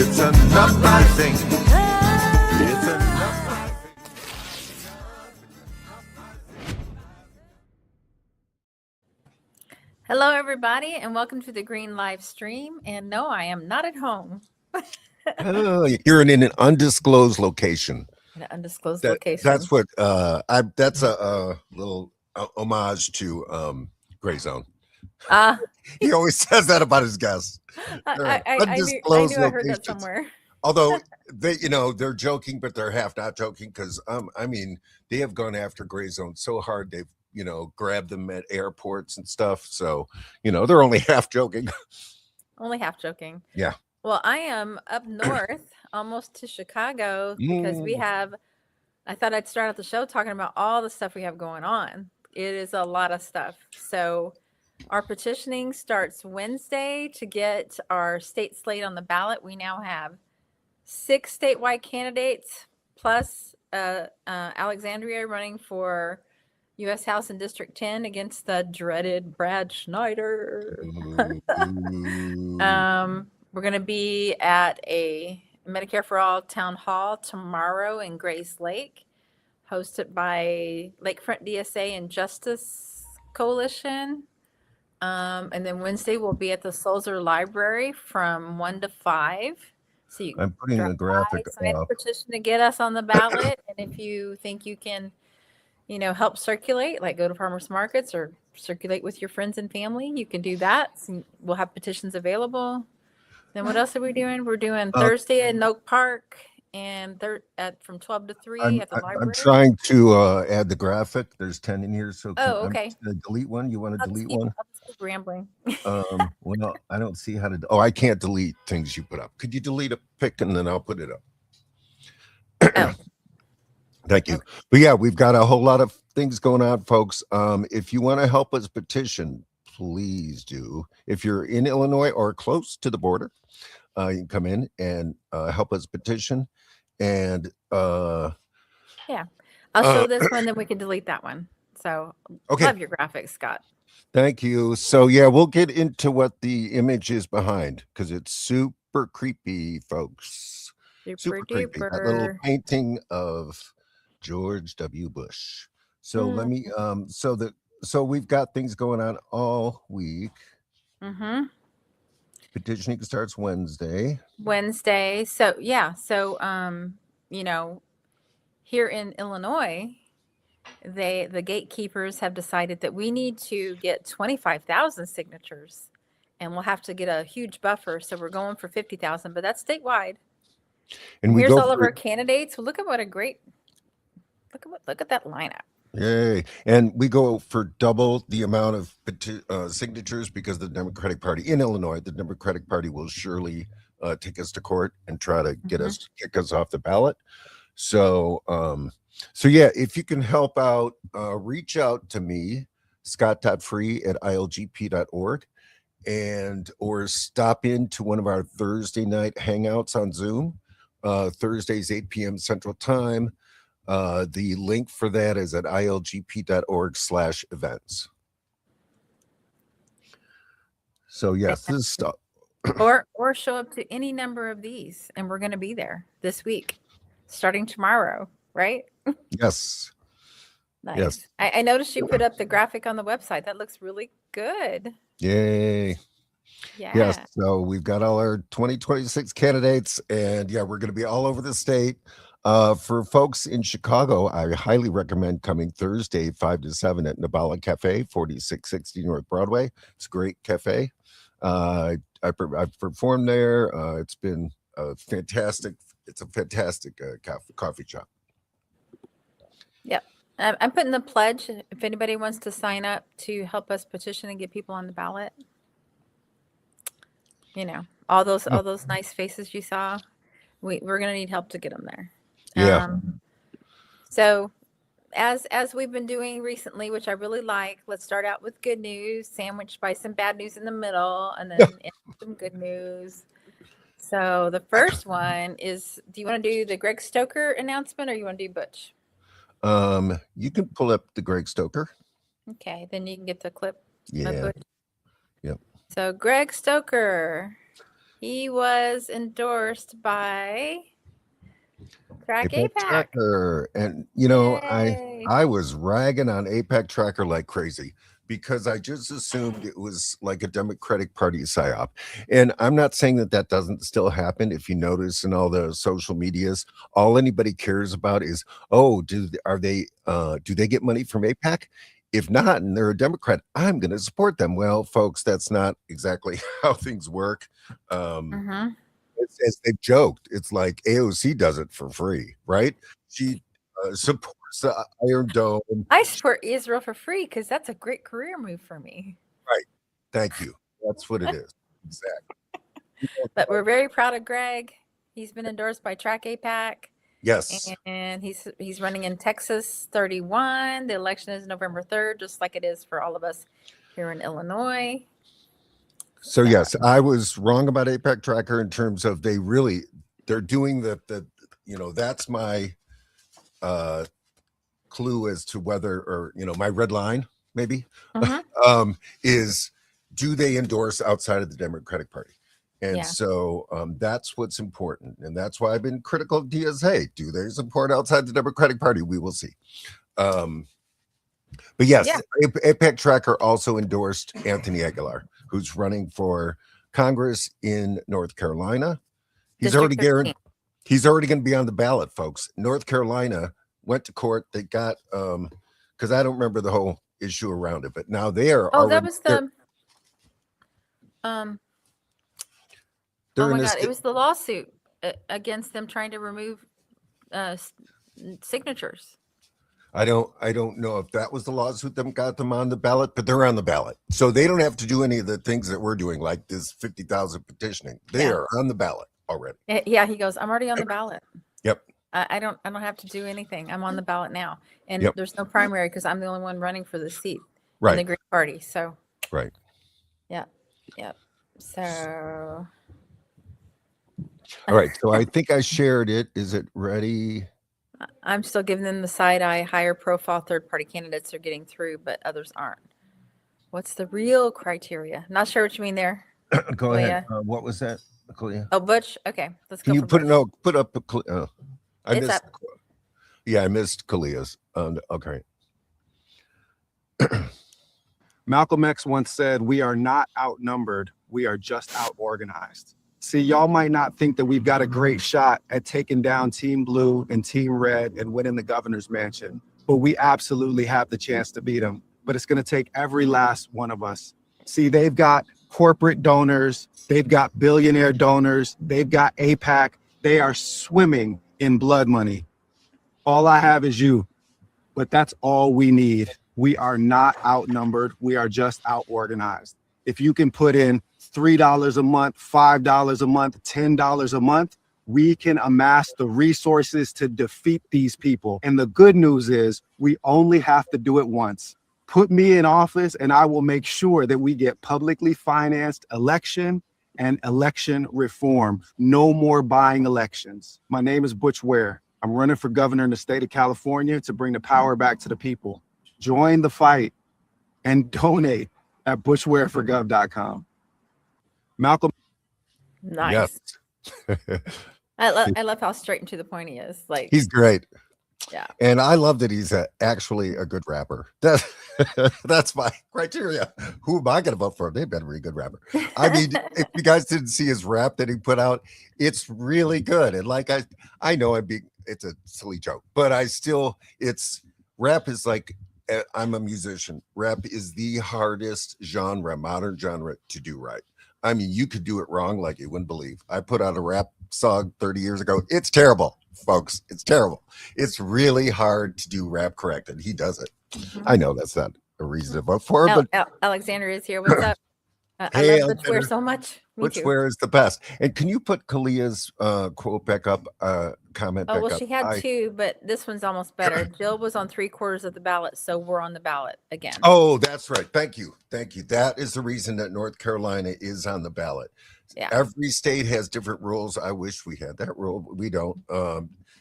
It's enough, I think. It's enough, I think. Hello, everybody, and welcome to the Green live stream. And no, I am not at home. Oh, you're in an undisclosed location. An undisclosed location. That's what that's a little homage to Gray Zone. He always says that about his guests. I knew I heard that somewhere. Although they're joking, but they're half not joking because I mean they have gone after Gray Zone so hard they've grabbed them at airports and stuff. So they're only half joking. Only half joking. Yeah. Well, I am up north, almost to Chicago, because we have. I thought I'd start out the show talking about all the stuff we have going on. It is a lot of stuff. So our petitioning starts Wednesday to get our state slate on the ballot. We now have 6 statewide candidates, plus Alexandria running for U.S. House in District 10 against the dreaded Brad Schneider. We're going to be at a Medicare for All town hall tomorrow in Grays Lake, hosted by Lakefront DSA and Justice Coalition. And then Wednesday we'll be at the Sulzer Library from 1 to 5. So you I'm putting the graphic sign a petition to get us on the ballot. And if you think you can, help circulate, like go to farmers markets or circulate with your friends and family, you can do that. So we'll have petitions available. Then what else are we doing? We're doing Thursday at Oak Park and from 12 to 3 at the library. I'm trying to add the graphic. There's 10 in here. So okay. I'm gonna delete one. You want to delete one? I'll just keep rambling. Well, I don't see how to. Oh, I can't delete things you put up. Could you delete a pic and then I'll put it up? Thank you. Okay. But yeah, we've got a whole lot of things going on, folks. If you want to help us petition, please do. If you're in Illinois or close to the border, you can come in and help us petition. And I'll show this one, then we can delete that one. So okay. Love your graphics, Scott. Thank you. So yeah, we'll get into what the image is behind because it's super creepy, folks. Super creepy. That little painting of George W. Bush. So let me so we've got things going on all week. Petitioning starts Wednesday. So here in Illinois, the gatekeepers have decided that we need to get 25,000 signatures, and we'll have to get a huge buffer. So we're going for 50,000, but that's statewide. And here's all of our candidates. Well, look at that lineup. Yay. And we go for double the amount of signatures because the Democratic Party in Illinois, the Democratic Party will surely take us to court and try to get us, kick us off the ballot. So, yeah, if you can help out, reach out to me, scott.free@ilgp.org, or stop into one of our Thursday night hangouts on Zoom, Thursdays, 8 p.m. Central Time. The link for that is at ilgp.org/events. So yes, this is stuff. or show up to any number of these, and we're going to be there this week, starting tomorrow, right? Yes. Nice. Yes. I noticed you put up the graphic on the website. That looks really good. Yay. Yeah. Yes. So we've got all our 2026 candidates, and yeah, we're going to be all over the state. For folks in Chicago, I highly recommend coming Thursday, 5 to 7 at Nabala Cafe, 4660 North Broadway. It's a great cafe. I've performed there. It's been fantastic. It's a fantastic coffee shop. Yep. I'm putting the pledge if anybody wants to sign up to help us petition and get people on the ballot. All those nice faces you saw. We're going to need help to get them there. Yeah. So as we've been doing recently, which I really like, let's start out with good news, sandwiched by some bad news in the middle, and then some good news. So the first one is, do you want to do the Greg Stoker announcement or you want to do Butch? You can pull up the Greg Stoker. Okay, then you can get the clip. Yeah. Butch. Yep. So Greg Stoker. He was endorsed by Track APEC APAC. Tracker. And you know, Yay. I was ragging on APEC Tracker like crazy because I just assumed it was like a Democratic Party psyop. And I'm not saying that that doesn't still happen. If you notice in all the social medias, all anybody cares about is, oh, do they get money from APEC? If not, and they're a Democrat, I'm going to support them. Well, folks, that's not exactly how things work. As they've joked, it's like AOC does it for free, right? She supports the Iron Dome. I support Israel for free because that's a great career move for me. Right. Thank you. That's what it is. Exactly. But we're very proud of Greg. He's been endorsed by Track APAC. Yes. And he's running in Texas 31. The election is November 3rd, just like it is for all of us here in Illinois. So yes, I was wrong about APEC Tracker in terms of they're doing the that's my clue as to whether, or my red line maybe is, do they endorse outside of the Democratic Party? And so that's what's important, and that's why I've been critical of DSA. Do they support outside the Democratic Party? We will see. But yes, APEC Tracker also endorsed Anthony Aguilar, who's running for Congress in North Carolina. He's already guaranteed. He's already going to be on the ballot, folks. North Carolina went to court. They got because I don't remember the whole issue around it, but now they are. Oh, that was the oh my God! It was the lawsuit against them trying to remove signatures. I don't know if that was the lawsuit that got them on the ballot, but they're on the ballot. So they don't have to do any of the things that we're doing, like this 50,000 petitioning. They are on the ballot already. Yeah, he goes, I'm already on the ballot. Yep. I don't have to do anything. I'm on the ballot now. And there's no primary because I'm the only one running for the seat in the Green Party. So right. Yeah. So all right. So I think I shared it. Is it ready? I'm still giving them the side eye. Higher profile third party candidates are getting through, but others aren't. What's the real criteria? Not sure what you mean there. Go ahead. What was that, Kalia? Oh, Butch. Okay, let's go. Can you put Butch. put up? I It's missed. up. Yeah, I missed Kalia's. Okay. Malcolm X once said, "We are not outnumbered. We are just out-organized." See, y'all might not think that we've got a great shot at taking down Team Blue and Team Red and winning the governor's mansion, but we absolutely have the chance to beat them. But it's going to take every last one of us. See, they've got corporate donors, they've got billionaire donors, they've got APAC. They are swimming in blood money. All I have is you, but that's all we need. We are not outnumbered. We are just out-organized. If you can put in $3 a month, $5 a month, $10 a month, we can amass the resources to defeat these people. And the good news is we only have to do it once. Put me in office and I will make sure that we get publicly financed election and election reform. No more buying elections. My name is Butch Ware. I'm running for governor in the state of California to bring the power back to the people. Join the fight and donate at butchwareforgov.com. Malcolm. Nice. Yes. I love how straight and to the point he is. Like, He's great. Yeah. And I love that he's actually a good rapper. That's my criteria. Who am I going to vote for? They've been a really good rapper. I mean, if you guys didn't see his rap that he put out, it's really good. And like, I know it's a silly joke, but rap is like, I'm a musician. Rap is the hardest modern genre to do right. I mean, you could do it wrong like you wouldn't believe. I put out a rap song 30 years ago. It's terrible, folks. It's terrible. It's really hard to do rap correct, and he does it. I know that's not a reason to vote for him, but Alexander is here. What's up? Hey, I love Butch Ware so much. Butch Ware is the best. And can you put Kalia's quote back up, comment back up? Oh, well, she had two, but this one's almost better. Jill was on 3/4 of the ballot, so we're on the ballot again. Oh, that's right. Thank you. That is the reason that North Carolina is on the ballot. Yeah. Every state has different rules. I wish we had that rule, but we don't.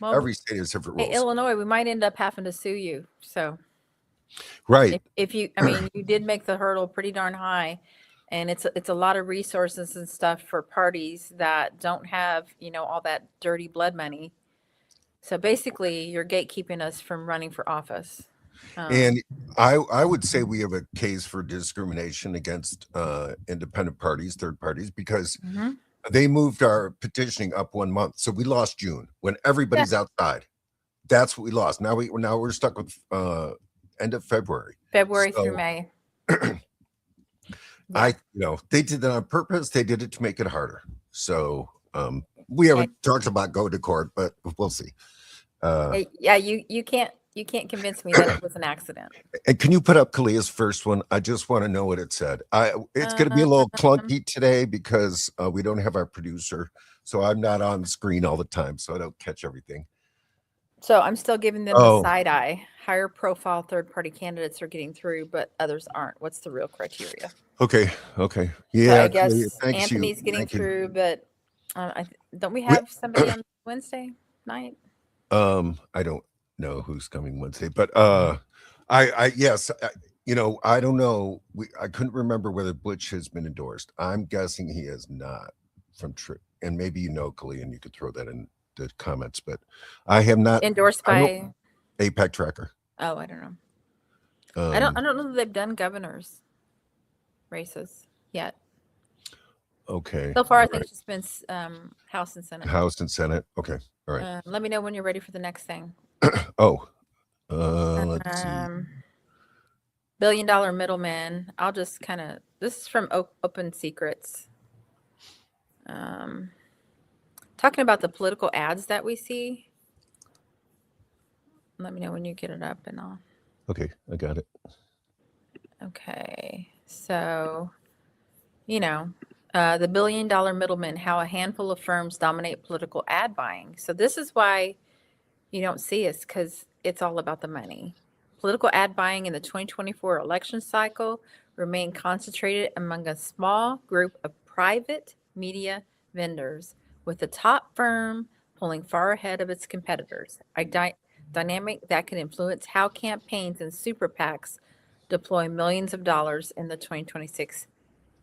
Every state has different rules. Hey, Illinois, we might end up having to sue you. So, right. If you, you did make the hurdle pretty darn high. and it's a lot of resources and stuff for parties that don't have, you know, all that dirty blood money. So basically, you're gatekeeping us from running for office. And I would say we have a case for discrimination against independent parties, third parties, because Mhm. they moved our petitioning up 1 month. So we lost June when everybody's outside. That's what we lost. Now we're stuck with end of February. February So, through May. They did that on purpose. They did it to make it harder. So we haven't talked about go to court, but we'll see. Yeah, you can't convince me that it was an accident. And can you put up Kalia's first one? I just want to know what it said. It's going to be a little clunky today because we don't have our producer, so I'm not on the screen all the time, so I don't catch everything. So I'm still giving them the side eye. Higher profile third party candidates are getting through, but others aren't. What's the real criteria? Okay. Yeah. So I guess Kalia, Anthony's getting through, but don't we have somebody on Wednesday night? I don't know who's coming Wednesday, but yes, I don't know. I couldn't remember whether Butch has been endorsed. I'm guessing he has not from Trip, and maybe Kalia, and you could throw that in the comments, but I have not Endorsed by APAC Tracker. Oh, I don't know. I don't know that they've done governors races yet. Okay. So far, I think it's been House and Senate. House and Senate. Okay. All right. Let me know when you're ready for the next thing. Let's see. $1 billion middleman. I'll just this is from Open Secrets. Talking about the political ads that we see. Let me know when you get it up and I'll. Okay, I got it. Okay, so, the $1 billion middleman, how a handful of firms dominate political ad buying. So this is why you don't see us, because it's all about the money. Political ad buying in the 2024 election cycle remained concentrated among a small group of private media vendors, with the top firm pulling far ahead of its competitors. A dynamic that can influence how campaigns and super PACs deploy millions of dollars in the 2026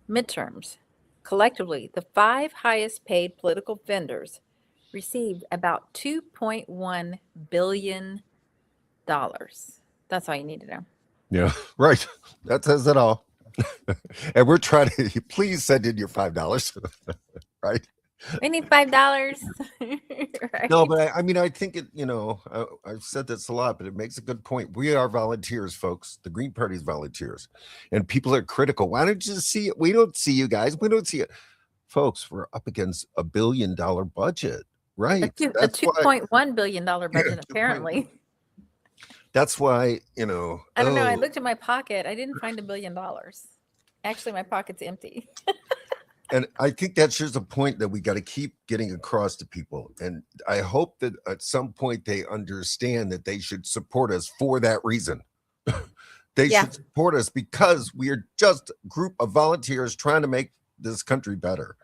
midterms. Collectively, the 5 highest paid political vendors received about $2.1 billion. That's all you need to know. Yeah, right. That says it all. And we're trying to, please send in your $5, right? We need $5. Right? No, but I think it, I've said this a lot, but it makes a good point. We are volunteers, folks. The Green Party's volunteers, and people are critical. Why don't you see it? We don't see you guys. We don't see it. Folks, we're up against $1 billion budget, right? A $2.1 billion budget, apparently. That's why, I don't know. I looked in my pocket. I didn't find $1 billion. Actually, my pocket's empty. And I think that shows a point that we got to keep getting across to people. And I hope that at some point they understand that they should support us for that reason. They should support us because we are just a group of volunteers trying to make this country better.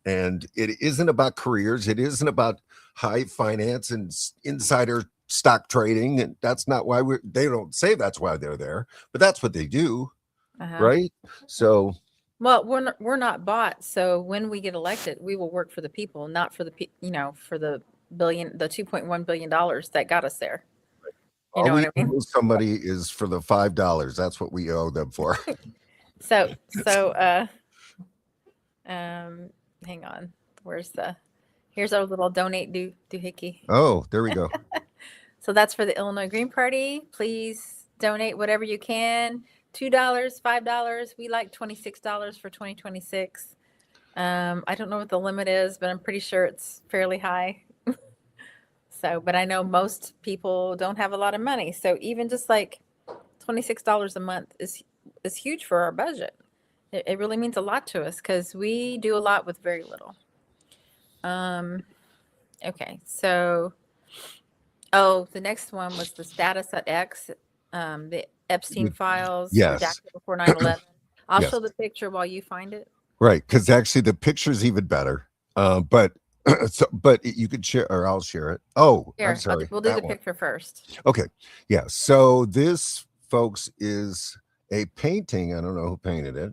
And it isn't about careers. It isn't about high finance and insider stock trading. And that's not why they don't say that's why they're there, but that's what they do. Right. So. Well, we're not bought. So when we get elected, we will work for the people, not for the for the $2.1 billion that got us there. You know what I mean? Somebody is for the $5. That's what we owe them for. So hang on. Here's our little donate doohickey. Oh, there we go. So that's for the Illinois Green Party. Please donate whatever you can. $2, $5. We like $26 for 2026. I don't know what the limit is, but I'm pretty sure it's fairly high. But I know most people don't have a lot of money. So even just like $26 a month is huge for our budget. It really means a lot to us because we do a lot with very little. Okay, so the next one was the status at X, the Epstein files, redacted before 9/11. I'll show the picture while you find it. Right, because actually the picture's even better. But you could share, or I'll share it. Oh, I'm sorry. We'll do the picture first. Okay, yeah. So this, folks, is a painting. I don't know who painted it,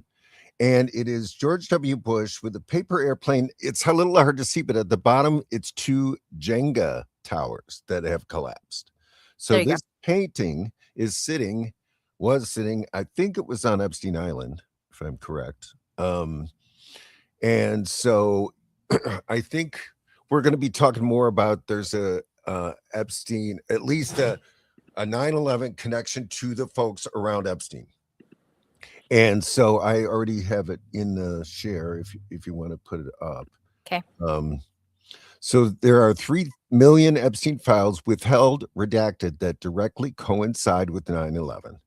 And it is George W. Bush with a paper airplane. It's a little hard to see, but at the bottom, it's 2 Jenga towers that have collapsed. So this painting was sitting, I think it was on Epstein Island, if I'm correct. And so I think we're going to be talking more about there's a Epstein, at least a 9/11 connection to the folks around Epstein. And so I already have it in the share if you want to put it up. Okay. So there are 3 million Epstein files withheld, redacted, that directly coincide with 9/11.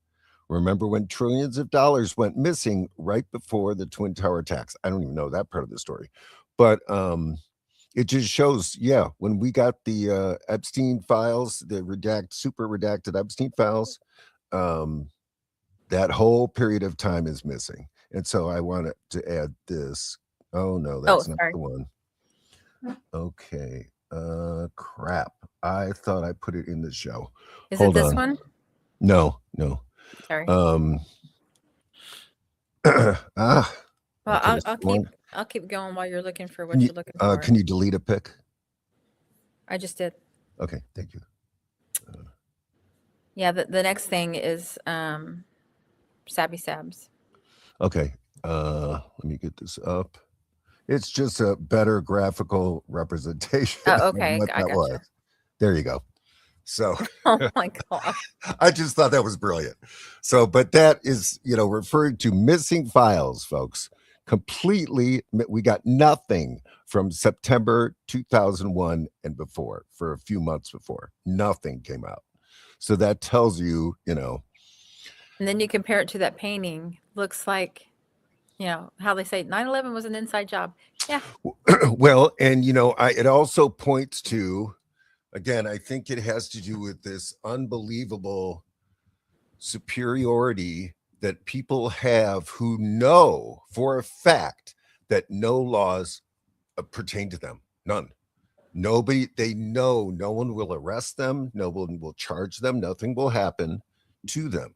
Remember when trillions of dollars went missing right before the Twin Tower attacks? I don't even know that part of the story. But it just shows, yeah, when we got the Epstein files, the super redacted Epstein files, that whole period of time is missing. And so I wanted to add this. Oh, no, that's not the one. Okay. Crap. I thought I put it in the show. Is it this one? No. Sorry. Well, I'll keep going while you're looking for what you're looking for. Can you delete a pic? I just did. Okay, thank you. Yeah, the next thing is Sabby Sabbs. Okay, let me get this up. It's just a better graphical representation. Oh, okay, I got you. There you go. So, oh my God, I just thought that was brilliant. So, but that is, referring to missing files, folks. Completely, we got nothing from September 2001 and before, for a few months before. Nothing came out. So that tells you, And then you compare it to that painting. Looks like, how they say 9/11 was an inside job. Yeah. Well, and, it also points to, again, I think it has to do with this unbelievable superiority that people have who know for a fact that no laws pertain to them. None. Nobody, they know no one will arrest them. No one will charge them. Nothing will happen to them.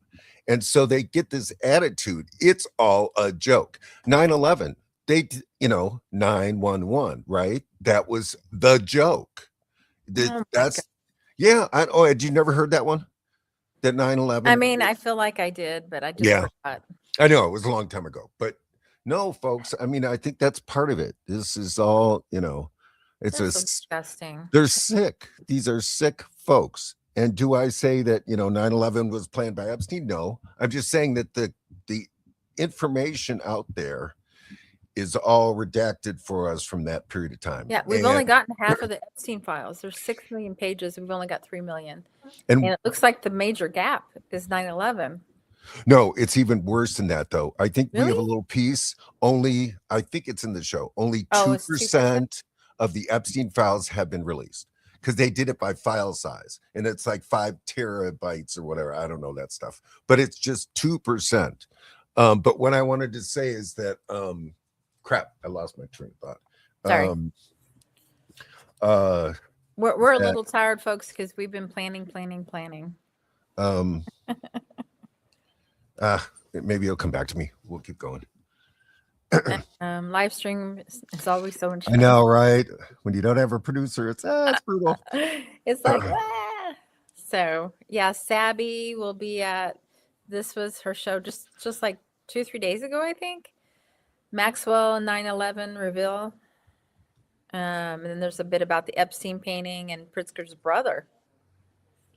And so they get this attitude. It's all a joke. 9/11, 9/11, right? That was the joke. Had you never heard that one? That 9/11? I mean, I feel like I did, but I just forgot. I know it was a long time ago, but no, folks. I mean, I think that's part of it. This is all, it's disgusting. They're sick. These are sick folks. And do I say that, 9/11 was planned by Epstein? No, I'm just saying that the information out there is all redacted for us from that period of time. Yeah, we've only gotten half of the Epstein files. There's 6 million pages. We've only got 3 million. And it looks like the major gap is 9/11. No, it's even worse than that, though. I think Really? we have a little piece. I think it's in the show. Only 2% of the Epstein files have been released because they did it by file size. And it's like 5 terabytes or whatever. I don't know that stuff. But it's just 2%. But what I wanted to say is that... crap, I lost my train of thought. Sorry. We're a little tired, folks, because we've been planning. Maybe it'll come back to me. We'll keep going. Live stream is always so interesting. I know, right? When you don't have a producer, it's brutal. It's like, So yeah, Sabby will be at, this was her show just like 2 or 3 days ago, I think. Maxwell 9/11 reveal. And then there's a bit about the Epstein painting, and Pritzker's brother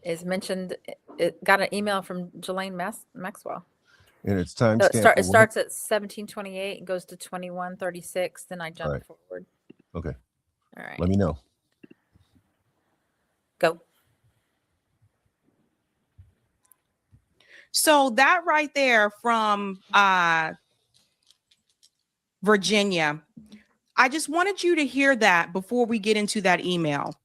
is mentioned. It got an email from Ghislaine Maxwell. And it's time. So it starts at 1728 and goes to 2136. Then I jump forward. Okay. All right. Let me know. Go. So that right there from Virginia, I just wanted you to hear that before we get into that email,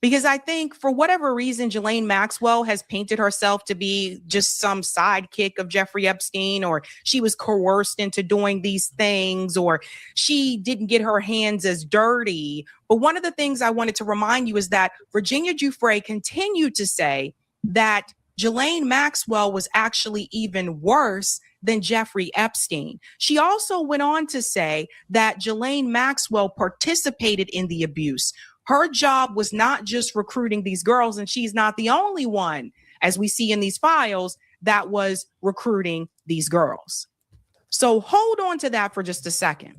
because I think for whatever reason, Ghislaine Maxwell has painted herself to be just some sidekick of Jeffrey Epstein, or she was coerced into doing these things, or she didn't get her hands as dirty. But one of the things I wanted to remind you is that Virginia Giuffre continued to say that Ghislaine Maxwell was actually even worse than Jeffrey Epstein. She also went on to say that Ghislaine Maxwell participated in the abuse. Her job was not just recruiting these girls, and she's not the only one, as we see in these files, that was recruiting these girls. So hold on to that for just a second,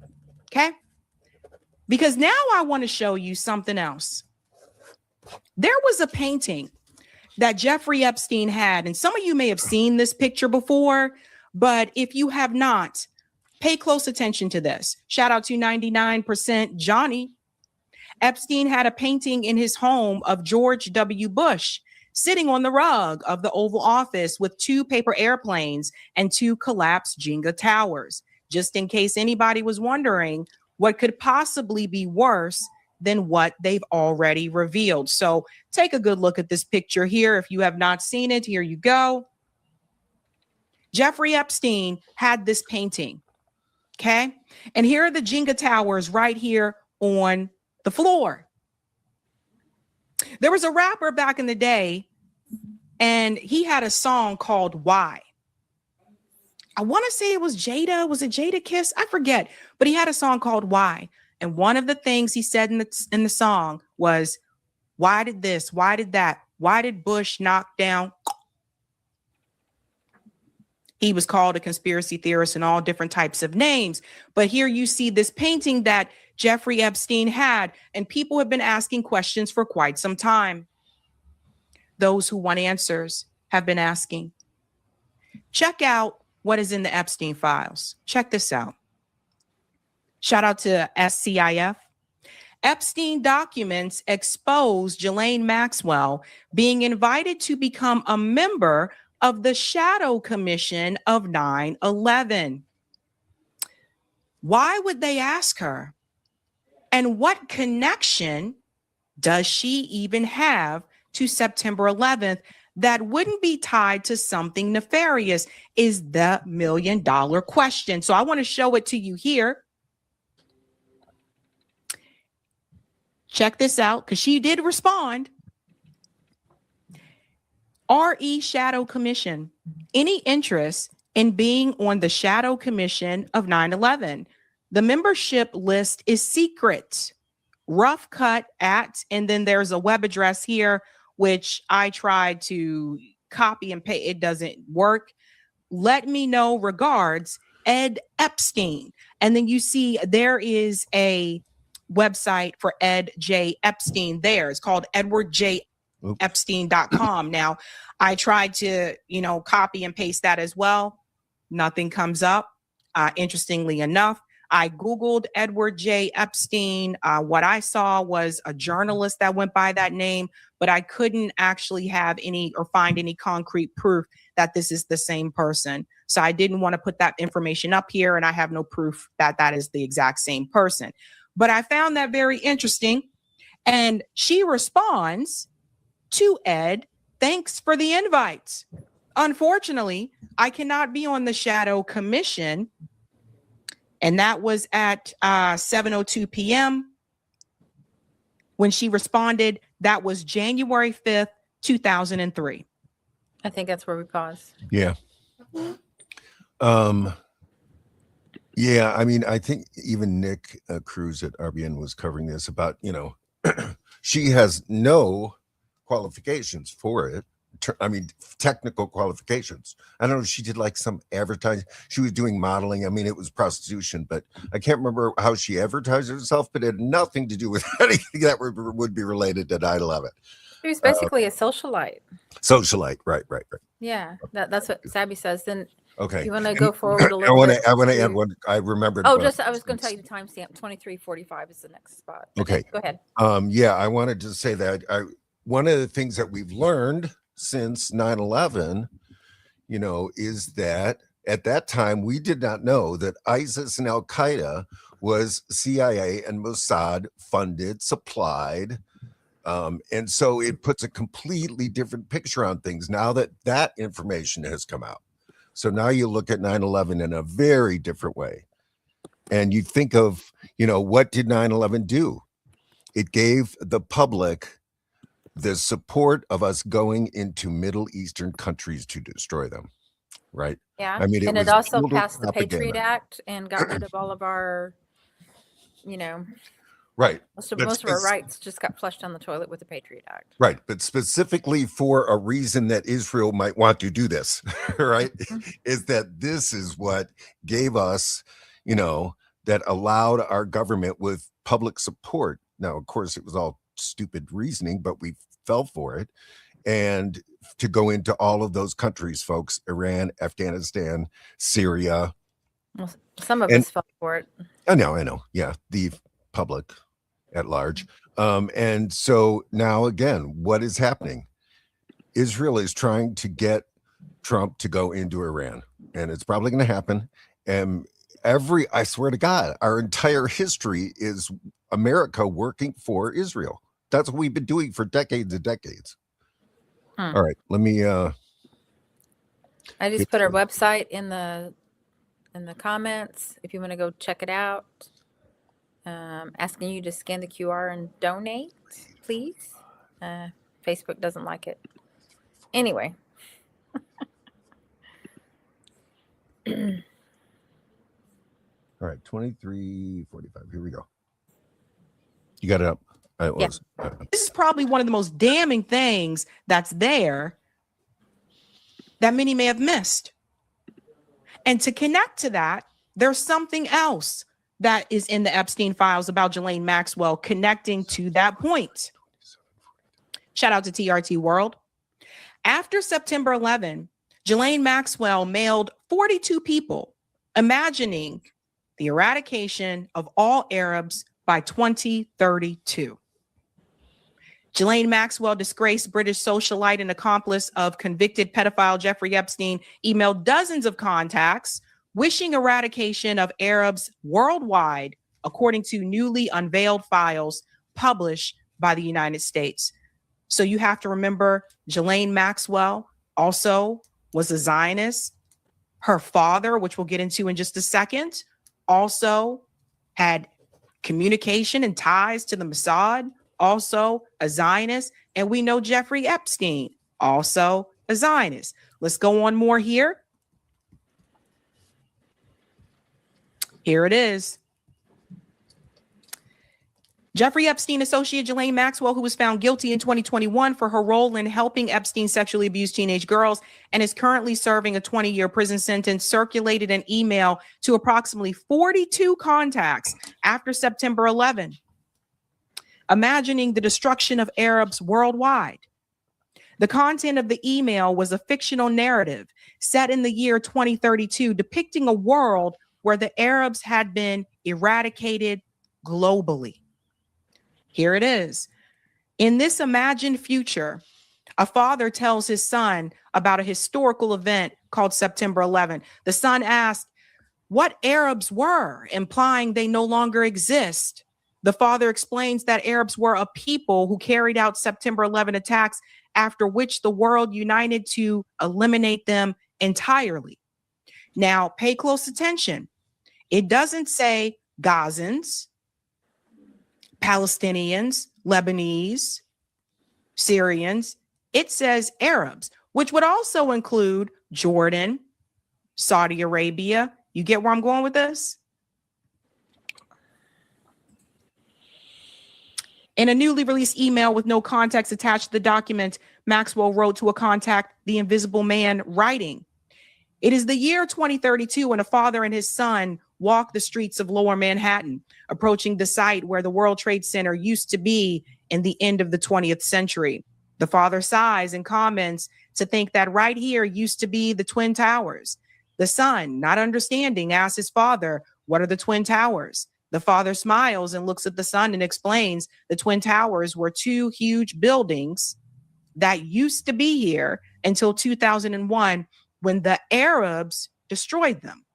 okay? Because now I want to show you something else. There was a painting that Jeffrey Epstein had, and some of you may have seen this picture before, but if you have not, pay close attention to this. Shout out to 99% Johnny. Epstein had a painting in his home of George W. Bush sitting on the rug of the Oval Office with 2 paper airplanes and 2 collapsed Jenga towers. Just in case anybody was wondering what could possibly be worse than what they've already revealed. So take a good look at this picture here. If you have not seen it, here you go. Jeffrey Epstein had this painting, okay? And here are the Jenga towers right here on the floor. There was a rapper back in the day, and he had a song called Why. I want to say it was Jada. Was it Jada Kiss? I forget. But he had a song called Why. And one of the things he said in the song was, why did this? Why did that? Why did Bush knock down? He was called a conspiracy theorist and all different types of names. But here you see this painting that Jeffrey Epstein had, and people have been asking questions for quite some time. Those who want answers have been asking. Check out what is in the Epstein files. Check this out. Shout out to SCIF. Epstein documents expose Ghislaine Maxwell being invited to become a member of the Shadow Commission of 9/11. Why would they ask her? And what connection does she even have to September 11th that wouldn't be tied to something nefarious is the million-dollar question. So I want to show it to you here. Check this out, because she did respond. RE Shadow Commission. Any interest in being on the Shadow Commission of 9/11? The membership list is secret. Rough cut at, and then there's a web address here, which I tried to copy and paste. It doesn't work. Let me know. Regards, Ed Epstein. And then you see there is a website for Ed J. Epstein there. It's called edwardjepstein.com. Now, I tried to, copy and paste that as well. Nothing comes up. Interestingly enough, I Googled Edward J. Epstein. What I saw was a journalist that went by that name, but I couldn't actually have any or find any concrete proof that this is the same person. So I didn't want to put that information up here, and I have no proof that that is the exact same person. But I found that very interesting. And she responds to Ed, thanks for the invite. Unfortunately, I cannot be on the Shadow Commission. And that was at 7:02 p.m. when she responded. That was January 5th, 2003. I think that's where we pause. Yeah. Yeah, I mean, I think even Nick Cruz at RBN was covering this about, she has no qualifications for it. I mean, technical qualifications. I don't know if she did like some advertising. She was doing modeling. I mean, it was prostitution, but I can't remember how she advertised herself, but it had nothing to do with anything that would be related to 9/11. She was basically a socialite. Socialite, right. Yeah, that's what Sabby says. Then Okay. you want to go forward a little bit? I want to add one. I remembered. Oh, I was going to tell you the timestamp. 23:45 is the next spot. Okay. Go ahead. Yeah, I wanted to say that one of the things that we've learned since 9/11, is that at that time we did not know that ISIS and Al Qaeda was CIA and Mossad funded, supplied. And so it puts a completely different picture on things now that information has come out. So now you look at 9/11 in a very different way. And you think of, what did 9/11 do? It gave the public the support of us going into Middle Eastern countries to destroy them, right? Yeah. I mean, and was it also total passed the Patriot propaganda. Act and got rid of all of our, Right. most of But our rights just got flushed down the toilet with the Patriot Act. Right. But specifically for a reason that Israel might want to do this, right? Is that this is what gave us, that allowed our government with public support. Now, of course, it was all stupid reasoning, but we fell for it. And to go into all of those countries, folks, Iran, Afghanistan, Syria. Well, some of us fell for it. I know. Yeah. The public at large. And so now again, what is happening? Israel is trying to get Trump to go into Iran, and it's probably going to happen. And I swear to God, our entire history is America working for Israel. That's what we've been doing for decades and decades. All right, let me. I just put our website in the comments if you want to go check it out. Asking you to scan the QR and donate, please. Facebook doesn't like it. Anyway. All right, 23:45. Here we go. You got it up. It was. This is probably one of the most damning things that's there that many may have missed. And to connect to that, there's something else that is in the Epstein files about Ghislaine Maxwell connecting to that point. Shout out to TRT World. After September 11, Ghislaine Maxwell mailed 42 people, imagining the eradication of all Arabs by 2032. Ghislaine Maxwell, disgraced British socialite and accomplice of convicted pedophile Jeffrey Epstein, emailed dozens of contacts wishing eradication of Arabs worldwide, according to newly unveiled files published by the United States. So you have to remember, Ghislaine Maxwell also was a Zionist. Her father, which we'll get into in just a second, also had communication and ties to the Mossad, also a Zionist. And we know Jeffrey Epstein, also a Zionist. Let's go on more here. Here it is. Jeffrey Epstein associate Ghislaine Maxwell, who was found guilty in 2021 for her role in helping Epstein sexually abuse teenage girls and is currently serving a 20-year prison sentence, circulated an email to approximately 42 contacts after September 11, imagining the destruction of Arabs worldwide. The content of the email was a fictional narrative set in the year 2032, depicting a world where the Arabs had been eradicated globally. Here it is. In this imagined future, a father tells his son about a historical event called September 11. The son asked what Arabs were, implying they no longer exist. The father explains that Arabs were a people who carried out September 11 attacks, after which the world united to eliminate them entirely. Now, pay close attention. It doesn't say Gazans, Palestinians, Lebanese, Syrians. It says Arabs, which would also include Jordan, Saudi Arabia. You get where I'm going with this? In a newly released email with no context attached to the document, Maxwell wrote to a contact, the Invisible Man, writing, "It is the year 2032 and a father and his son walk the streets of Lower Manhattan, approaching the site where the World Trade Center used to be in the end of the 20th century. The father sighs and comments to think that right here used to be the Twin Towers. The son, not understanding, asks his father, what are the Twin Towers? The father smiles and looks at the son and explains the Twin Towers were two huge buildings that used to be here until 2001 when the Arabs destroyed them.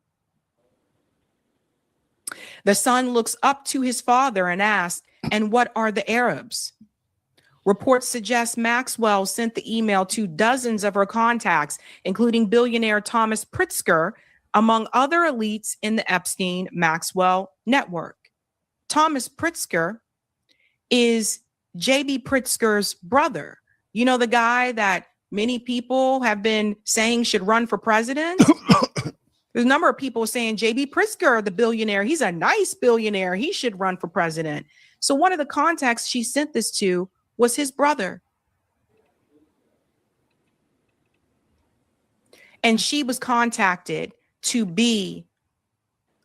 The son looks up to his father and asks, and what are the Arabs? Reports suggest Maxwell sent the email to dozens of her contacts, including billionaire Thomas Pritzker, among other elites in the Epstein Maxwell network. Thomas Pritzker is J.B. Pritzker's brother. You know, the guy that many people have been saying should run for president. There's a number of people saying J.B. Pritzker, the billionaire, he's a nice billionaire. He should run for president. So one of the contacts she sent this to was his brother. And she was contacted to be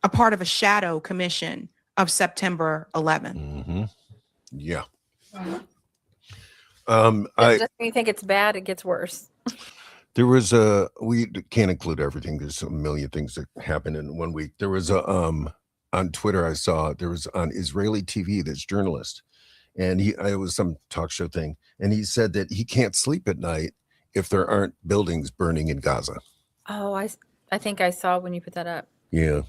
a part of a shadow commission of September 11th. Mm-hmm. Yeah. Just when you think it's bad, it gets worse. There was we can't include everything. There's a million things that happened in 1 week. There was a on Twitter I saw there was on Israeli TV this journalist, and it was some talk show thing, and he said that he can't sleep at night if there aren't buildings burning in Gaza. Oh, I think I saw when you put that up. Yeah.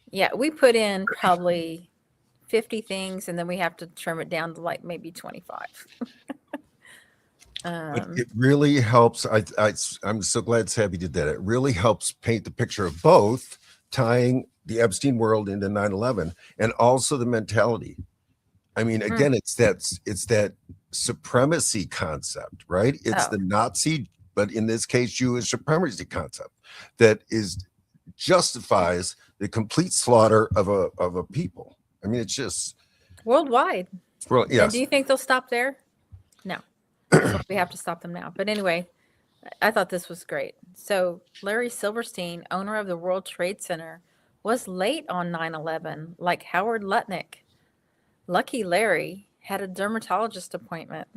Yeah, we put in probably 50 things, and then we have to trim it down to like maybe 25. But it really helps. I'm so glad Sabby did that. It really helps paint the picture of both tying the Epstein world into 9/11 and also the mentality. I mean, again, it's that supremacy concept, right? It's the Nazi, but in this case, Jewish supremacy concept that justifies the complete slaughter of a people. I mean, it's just worldwide. Well, yes. And do you think they'll stop there? No. So we have to stop them now. But anyway, I thought this was great. So Larry Silverstein, owner of the World Trade Center, was late on 9/11, like Howard Lutnick. Lucky Larry had a dermatologist appointment.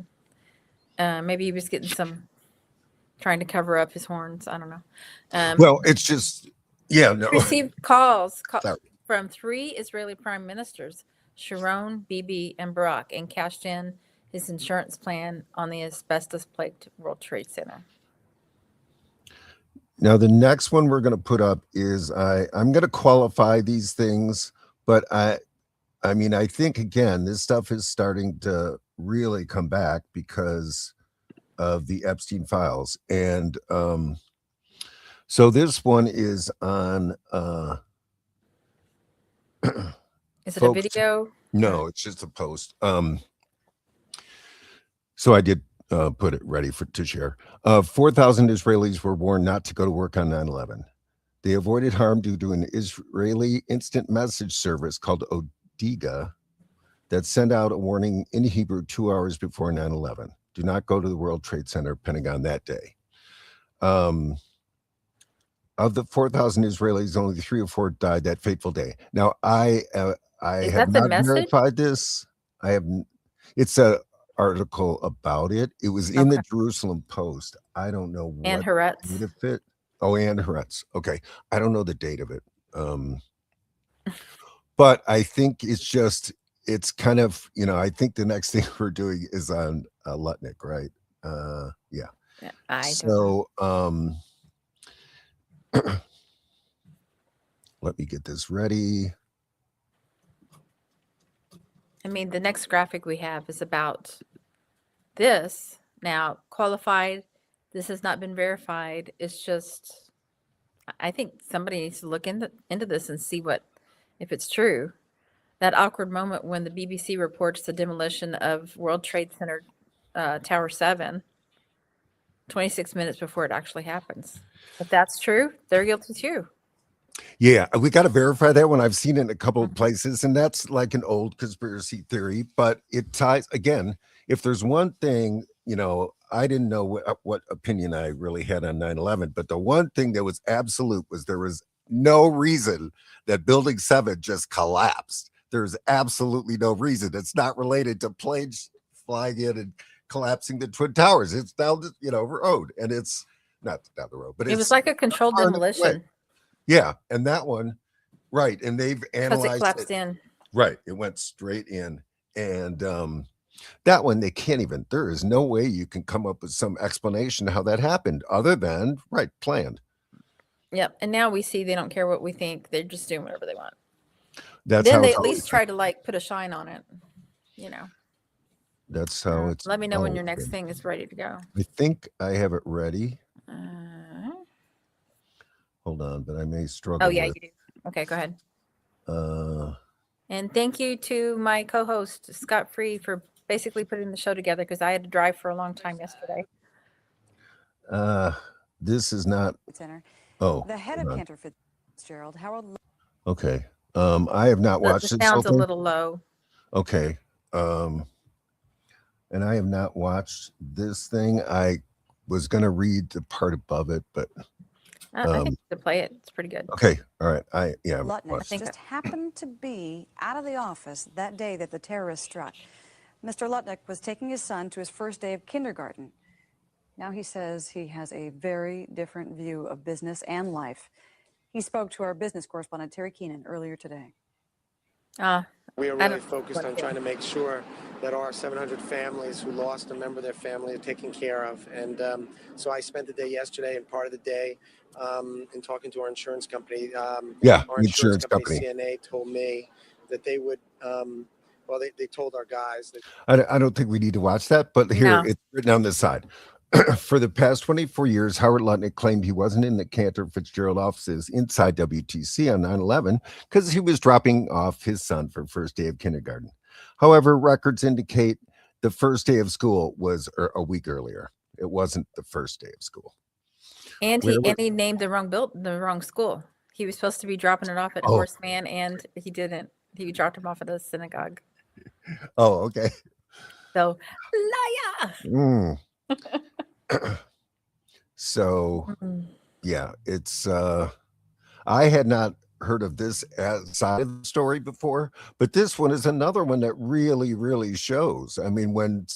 Maybe he was getting trying to cover up his horns. I don't know. Well, it's just, yeah, no. Received calls from 3 Israeli prime ministers, Sharon, Bibi, and Barak, and cashed in his insurance plan on the asbestos-plagued World Trade Center. Now, the next one we're going to put up is I'm going to qualify these things, but I mean, I think, again, this stuff is starting to really come back because of the Epstein files. And so this one is on... Is it a video? No, it's just a post. So I did put it ready to share. 4,000 Israelis were warned not to go to work on 9/11. They avoided harm due to an Israeli instant message service called Odiga that sent out a warning in Hebrew 2 hours before 9/11. Do not go to the World Trade Center, Pentagon, that day. Of the 4,000 Israelis, only 3 or 4 died that fateful day. Now, I have not verified this. It's a article about it. It was in the Jerusalem Post. I don't know what and Haaretz. date of it. Oh, and Haaretz. Okay. I don't know the date of it. But I think it's kind of, I think the next thing we're doing is on Lutnick, right? Yeah. Let me get this ready. I mean, the next graphic we have is about this. Now, qualified, this has not been verified. It's just, I think somebody needs to look into this and see if it's true. That awkward moment when the BBC reports the demolition of World Trade Center Tower 7, 26 minutes before it actually happens. If that's true, they're guilty too. Yeah, we got to verify that one. I've seen it in a couple of places, and that's like an old conspiracy theory, but it ties, again, if there's one thing, I didn't know what opinion I really had on 9/11, but the one thing that was absolute was there was no reason that Building 7 just collapsed. There's absolutely no reason. It's not related to planes flying in and collapsing the Twin Towers. It's down the road, and it's not down the road, but it was like a controlled demolition. Yeah, and that one, right, and they've analyzed because it collapsed in. Right, it went straight in, and that one they can't even. There is no way you can come up with some explanation how that happened, other than planned. Yep, and now we see they don't care what we think; they're just doing whatever they want. That's then how they at least try to put a shine on it, That's how it's. Let me know when your next thing is ready to go. I think I have it ready. Hold on, but I may struggle. Oh, yeah, you do. Okay, go ahead. And thank you to my co-host, Scott Free, for basically putting the show together because I had to drive for a long time yesterday. This is not. Center. Oh, The head of Cantor Fitzgerald, Harold. okay. I have not watched The this. sound's a little low. Okay. And I have not watched this thing. I was going to read the part above it, but I think to play it, it's pretty good. okay. All right. Lutnick just happened to be out of the office that day that the terrorists struck. Mr. Lutnick was taking his son to his first day of kindergarten. Now he says he has a very different view of business and life. He spoke to our business correspondent, Terry Keenan, earlier today. We are really focused on trying to make sure that our 700 families who lost a member of their family are taken care of. And so I spent the day yesterday and part of the day in talking to our insurance company. Our insurance company, CNA, told me that they would, they told our guys that. I don't think we need to watch that, but here it's written on this side. For the past 24 years, Howard Lutnick claimed he wasn't in the Cantor Fitzgerald offices inside WTC on 9/11 because he was dropping off his son for first day of kindergarten. However, records indicate the first day of school was a week earlier. It wasn't the first day of school. And he named the wrong school. He was supposed to be dropping it off at Horseman, and he didn't. He dropped him off at a synagogue. Oh, okay. So, liar. So yeah, it's I had not heard of this side of the story before, but this one is another one that really shows. I mean, when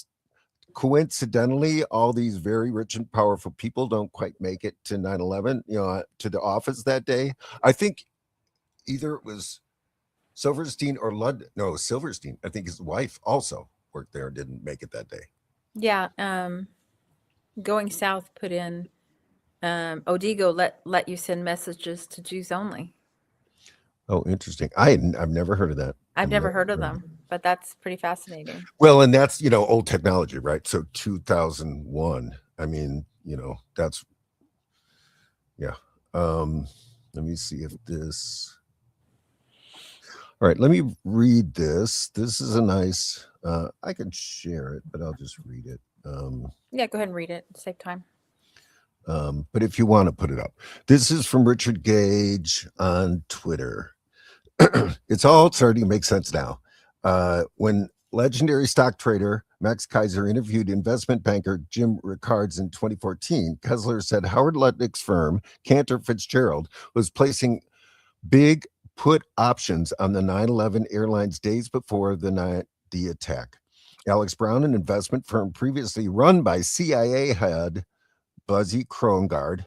coincidentally all these very rich and powerful people don't quite make it to 9/11, to the office that day. I think either it was Silverstein or Silverstein, I think his wife also worked there and didn't make it that day. Yeah. Going South put in Odigo let you send messages to Jews only. Oh, interesting. I've never heard of that. I've never heard of them, but that's pretty fascinating. Well, and that's, old technology, right? So 2001. I mean, that's, yeah. Let me see if this. All right, let me read this. This is a nice, I can share it, but I'll just read it. Yeah, go ahead and read it. Save time. But if you want to put it up, this is from Richard Gage on Twitter. It's all starting to make sense now. When legendary stock trader Max Kaiser interviewed investment banker Jim Rickards in 2014, Kessler said Howard Lutnick's firm, Cantor Fitzgerald, was placing big put options on the 9/11 airlines days before the attack. Alex Brown, an investment firm previously run by CIA head Buzzy Krongard,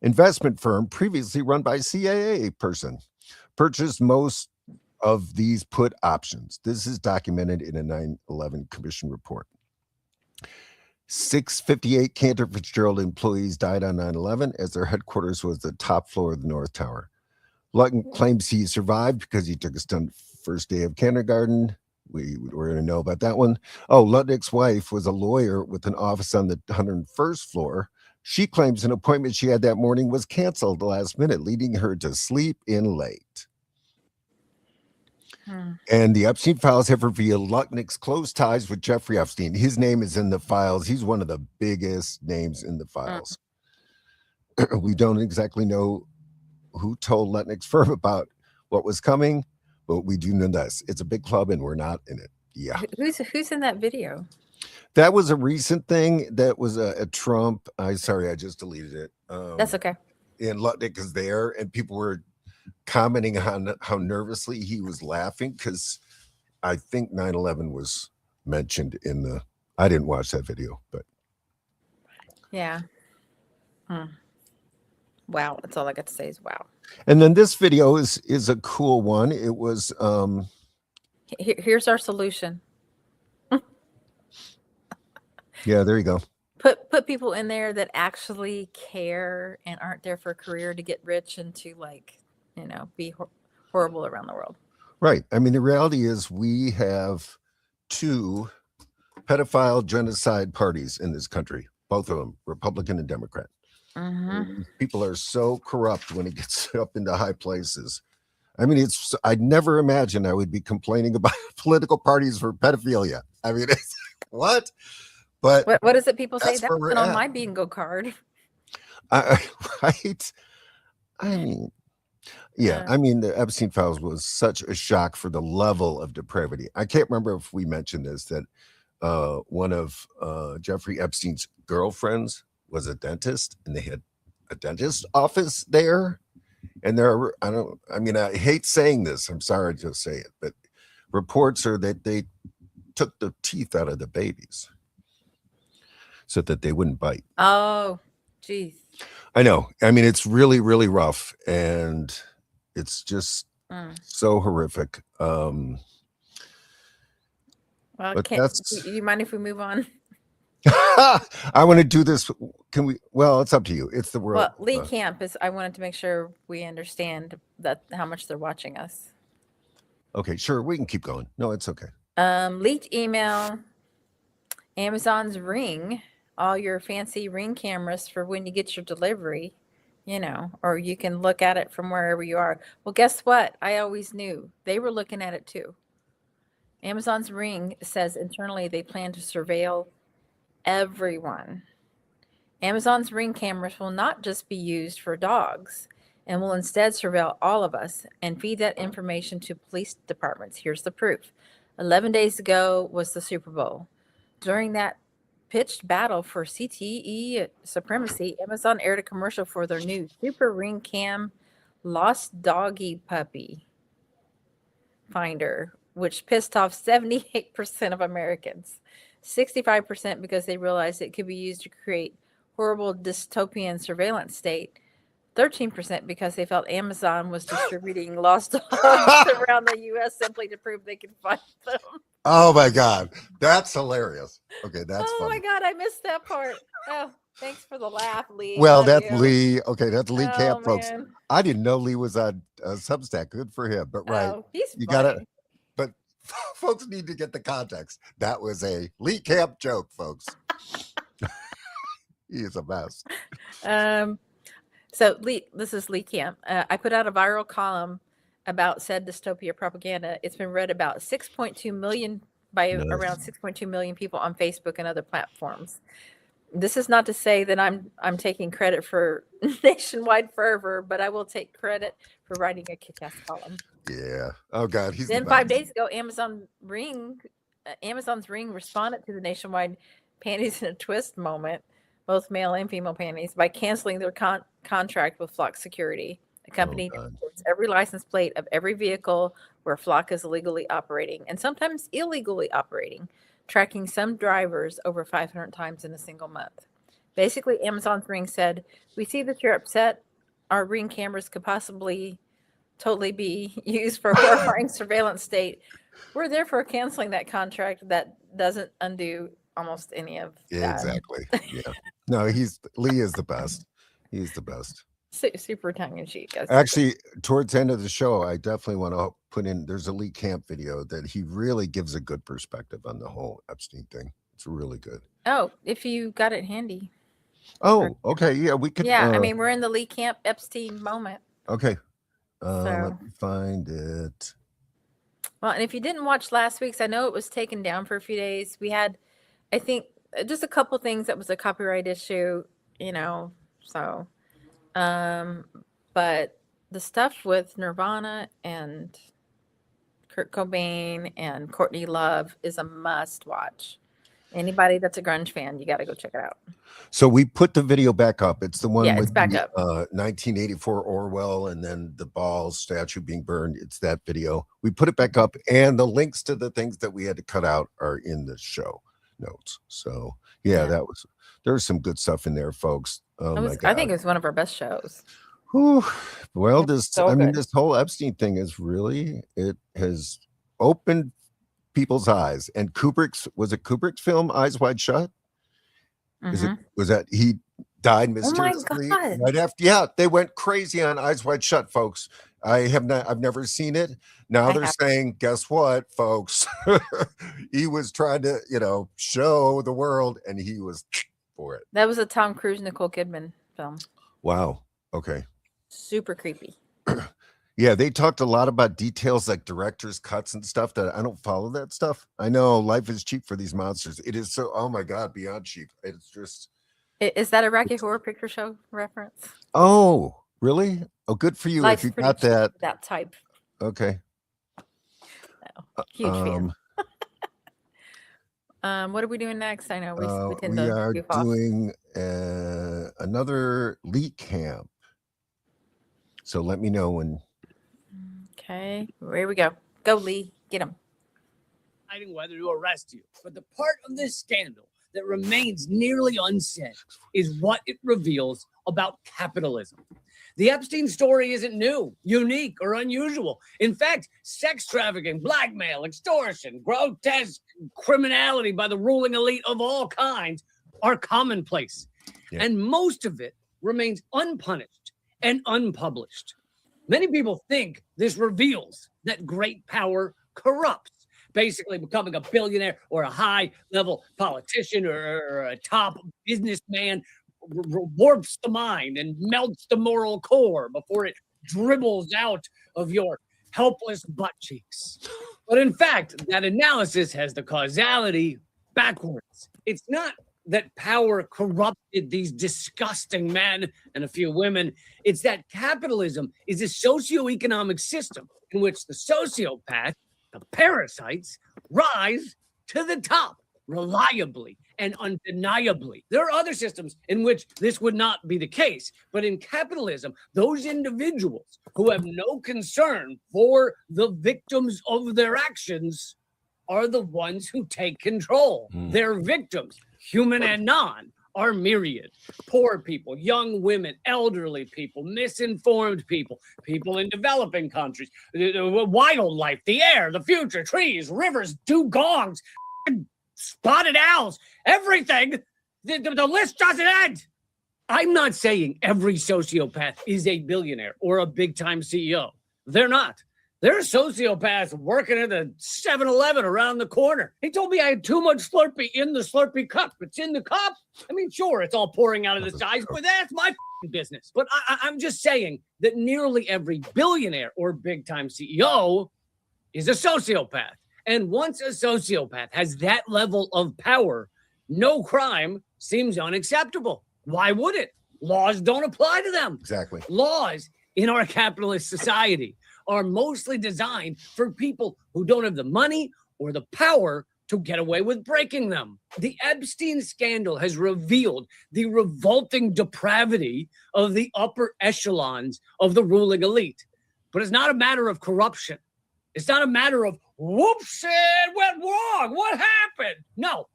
investment firm previously run by CIA person, purchased most of these put options. This is documented in a 9/11 commission report. 658 Cantor Fitzgerald employees died on 9/11 as their headquarters was the top floor of the North Tower. Lutnick claims he survived because he took his son first day of kindergarten. We're going to know about that one. Oh, Lutnick's wife was a lawyer with an office on the 101st floor. She claims an appointment she had that morning was canceled last minute, leading her to sleep in late. And the Epstein files have revealed Lutnick's close ties with Jeffrey Epstein. His name is in the files. He's one of the biggest names in the files. We don't exactly know who told Lutnick's firm about what was coming, but we do know this. It's a big club and we're not in it. Yeah. Who's in that video? That was a recent thing. That was a Trump. I just deleted it. That's okay. And Lutnick is there and people were commenting on how nervously he was laughing because I think 9/11 was mentioned in the, I didn't watch that video, but. Yeah. Wow. That's all I got to say is wow. And then this video is a cool one. It was here's our solution. Yeah, there you go. Put people in there that actually care and aren't there for a career to get rich and to be horrible around the world. Right. I mean, the reality is we have two pedophile genocide parties in this country, both of them, Republican and Democrat. People are so corrupt when it gets up into high places. I mean, I'd never imagined I would be complaining about political parties for pedophilia. I mean, it's what? But what is it people say? that's That where we're wasn't on at. my bingo card. Right? I mean, yeah, I mean, the Epstein files was such a shock for the level of depravity. I can't remember if we mentioned this, that one of Jeffrey Epstein's girlfriends was a dentist, and they had a dentist office there. And I hate saying this. I'm sorry to say it, but reports are that they took the teeth out of the babies so that they wouldn't bite. Oh, geez. I know. I mean, it's really, really rough, and it's just so horrific. Well, do you mind if we move on? I want to do this. Can we? Well, it's up to you. It's the world. Well, Lee Camp is. I wanted to make sure we understand that how much they're watching us. Okay, sure. We can keep going. No, it's okay. Leaked email. Amazon's Ring. All your fancy Ring cameras for when you get your delivery, or you can look at it from wherever you are. Well, guess what? I always knew they were looking at it too. Amazon's Ring says internally they plan to surveil everyone. Amazon's Ring cameras will not just be used for dogs and will instead surveil all of us and feed that information to police departments. Here's the proof. 11 days ago was the Super Bowl. During that pitched battle for CTE supremacy, Amazon aired a commercial for their new Super Ring Cam Lost Doggy Puppy Finder, which pissed off 78% of Americans. 65% because they realized it could be used to create horrible dystopian surveillance state. 13% because they felt Amazon was distributing lost dogs around the U.S. simply to prove they could find them. Oh my God, that's hilarious. Okay, that's oh funny. my God, I missed that part. Oh, thanks for the laugh, Lee. Well, Love that's you. Lee. Okay, that's Lee Camp, folks. Man. I didn't know Lee was on Substack. Good for him. But right, he's you funny. gotta. But folks need to get the context. That was a Lee Camp joke, folks. He is a mess. So Lee, this is Lee Camp. I put out a viral column about said dystopia propaganda. It's been read about 6.2 million by around 6.2 million people on Facebook and other platforms. This is not to say that I'm taking credit for nationwide fervor, but I will take credit for writing a kick-ass column. Yeah. Oh God, he's. Then 5 days ago, Amazon's Ring responded to the nationwide panties in a twist moment, both male and female panties, by canceling their contract with Flock Security, a company that reports every license plate of every vehicle where Flock is illegally operating and sometimes illegally operating, tracking some drivers over 500 times in a single month. Basically, Amazon's Ring said, "We see that you're upset. Our Ring cameras could possibly totally be used for horrifying surveillance state. We're therefore canceling that contract that doesn't undo almost any of that." Exactly. Yeah. No, Lee is the best. He's the best. Super tongue in cheek. Actually, towards the end of the show, I definitely want to put in. There's a Lee Camp video that he really gives a good perspective on the whole Epstein thing. It's really good. Oh, if you got it handy. Oh, okay. Yeah, we could. Yeah, I mean, we're in the Lee Camp Epstein moment. Okay. Let me find it. Well, and if you didn't watch last week's, I know it was taken down for a few days. We had, I think, just a couple things that was a copyright issue, so. But the stuff with Nirvana and Kurt Cobain and Courtney Love is a must watch. Anybody that's a grunge fan, you got to go check it out. So we put the video back up. It's the one with it's back up. 1984 Orwell and then the Balls statue being burned. It's that video. We put it back up, and the links to the things that we had to cut out are in the show notes. So there's some good stuff in there, folks. My God. I think it was one of our best shows. Whew. Well, this whole Epstein thing is really, it has opened people's eyes. And was it Kubrick's film Eyes Wide Shut? Was that he died mysteriously right after? Yeah, they went crazy on Eyes Wide Shut, folks. I've never seen it. Now they're saying, guess what, folks? He was trying to, show the world, and he was for it. That was a Tom Cruise, Nicole Kidman film. Wow. Okay. Super creepy. Yeah, they talked a lot about details like director's cuts and stuff that I don't follow that stuff. I know life is cheap for these monsters. It is so, oh my God, beyond cheap. It's just. Is that a Rocky Horror Picture Show reference? Oh, really? Oh, good for you Life's if you pretty got that. cheap, that type. Okay. No, huge fan. What are we doing next? I know we tend we to are goof off. doing another leak camp. So let me know when. Okay, here we go. Go, Lee. Get him. Deciding whether to arrest you. But the part of this scandal that remains nearly unsaid is what it reveals about capitalism. The Epstein story isn't new, unique, or unusual. In fact, sex trafficking, blackmail, extortion, grotesque criminality by the ruling elite of all kinds are commonplace. Yeah. And most of it remains unpunished and unpublished. Many people think this reveals that great power corrupts. Basically becoming a billionaire or a high-level politician or a top businessman warps the mind and melts the moral core before it dribbles out of your helpless butt cheeks. But in fact, that analysis has the causality backwards. It's not that power corrupted these disgusting men and a few women. It's that capitalism is a socioeconomic system in which the sociopath, the parasites, rise to the top reliably and undeniably. There are other systems in which this would not be the case, but in capitalism, those individuals who have no concern for the victims of their actions are the ones who take control. Their victims, human and non, are myriad. Poor people, young women, elderly people, misinformed people, people in developing countries, wildlife, the air, the future, trees, rivers, dugongs, spotted owls, everything. The list doesn't end. I'm not saying every sociopath is a billionaire or a big-time CEO. They're not. There are sociopaths working at the 7-Eleven around the corner. He told me I had too much Slurpee in the Slurpee cup. It's in the cup. I mean, sure, it's all pouring out of the sides, but that's my business. But I'm just saying that nearly every billionaire or big-time CEO is a sociopath. And once a sociopath has that level of power, no crime seems unacceptable. Why would it? Laws don't apply to them. Exactly. Laws in our capitalist society are mostly designed for people who don't have the money or the power to get away with breaking them. The Epstein scandal has revealed the revolting depravity of the upper echelons of the ruling elite. But it's not a matter of corruption. It's not a matter of, whoops, it went wrong. What happened? No.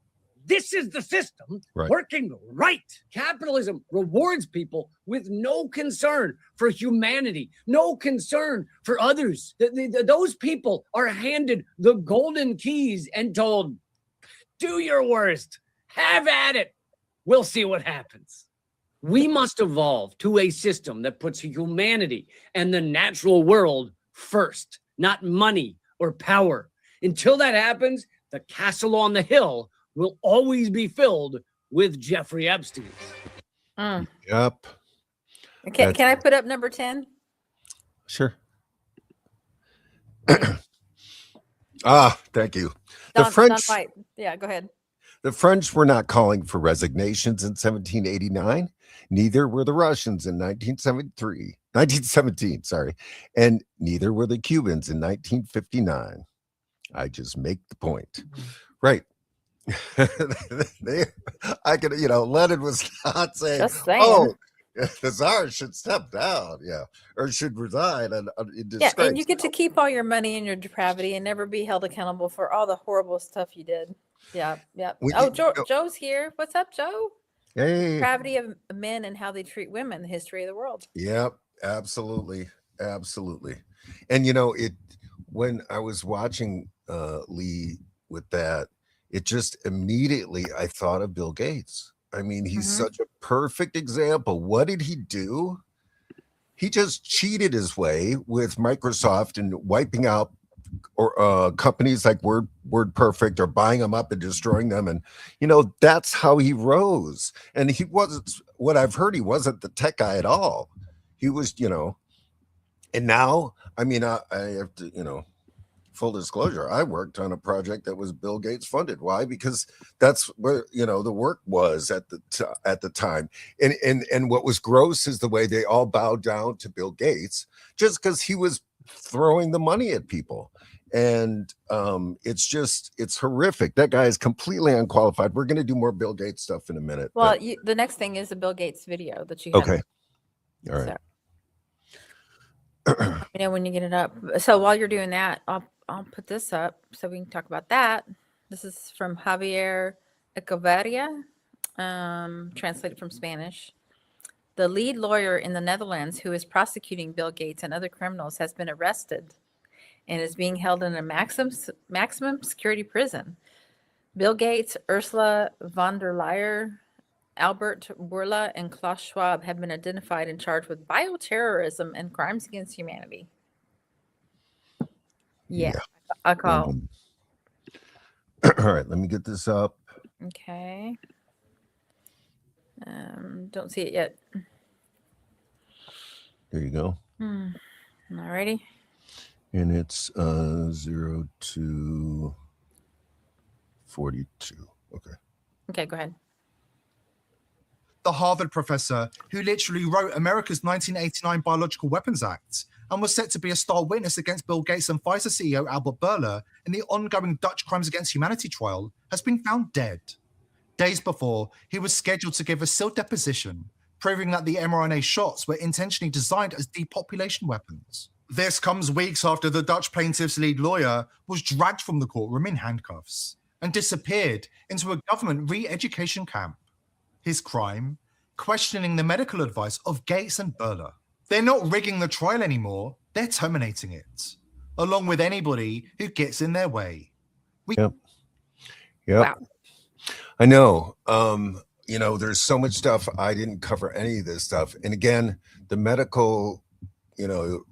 This is the system working right. Capitalism rewards people with no concern for humanity, no concern for others. Those people are handed the golden keys and told, do your worst, have at it. We'll see what happens. We must evolve to a system that puts humanity and the natural world first, not money or power. Until that happens, the castle on the hill will always be filled with Jeffrey Epstein. Yep. Can I put up number 10? Sure. Thank you. The French. Don White. Yeah, go ahead. The French were not calling for resignations in 1789. Neither were the Russians in 1917, sorry. And neither were the Cubans in 1959. I just make the point. Right. I could, Lenin was not saying, oh, the Tsar should step down, or should resign in disgrace. Yeah, and you get to keep all your money and your depravity and never be held accountable for all the horrible stuff you did. Yeah. Joe's here. What's up, Joe? Hey. Depravity of men and how they treat women, the history of the world. Yep, absolutely. And when I was watching Lee with that, it just immediately I thought of Bill Gates. I mean, he's such a perfect example. What did he do? He just cheated his way with Microsoft and wiping out companies like WordPerfect, or buying them up and destroying them. And, that's how he rose. And he wasn't, what I've heard, he wasn't the tech guy at all. He was, And now, I mean, I have to, you know, full disclosure, I worked on a project that was Bill Gates funded. Why? Because that's where, you know, the work was at the time. And what was gross is the way they all bowed down to Bill Gates just because he was throwing the money at people. And it's horrific. That guy is completely unqualified. We're going to do more Bill Gates stuff in a minute. Well, the next thing is the Bill Gates video that you had. Okay. All right. So, you know, when you get it up. So while you're doing that, I'll put this up so we can talk about that. This is from Javier Echeverria, translated from Spanish. The lead lawyer in the Netherlands who is prosecuting Bill Gates and other criminals has been arrested and is being held in a maximum security prison. Bill Gates, Ursula von der Leyen, Albert Bourla, and Klaus Schwab have been identified and charged with bioterrorism and crimes against humanity. Yeah. I call. All right, let me get this up. Okay. Don't see it yet. There you go. Alrighty. And it's 0 to 42. Okay. Okay, go ahead. The Harvard professor who literally wrote America's 1989 Biological Weapons Act and was set to be a star witness against Bill Gates and Pfizer CEO Albert Bourla in the ongoing Dutch Crimes Against Humanity trial, has been found dead. Days before, he was scheduled to give a sealed deposition, proving that the mRNA shots were intentionally designed as depopulation weapons. This comes weeks after the Dutch plaintiff's lead lawyer was dragged from the courtroom in handcuffs and disappeared into a government re-education camp. His crime? Questioning the medical advice of Gates and Bourla. They're not rigging the trial anymore, they're terminating it, along with anybody who gets in their way. Yep. Wow. I know. You know, there's so much stuff. I didn't cover any of this stuff. And again, the medical, you know,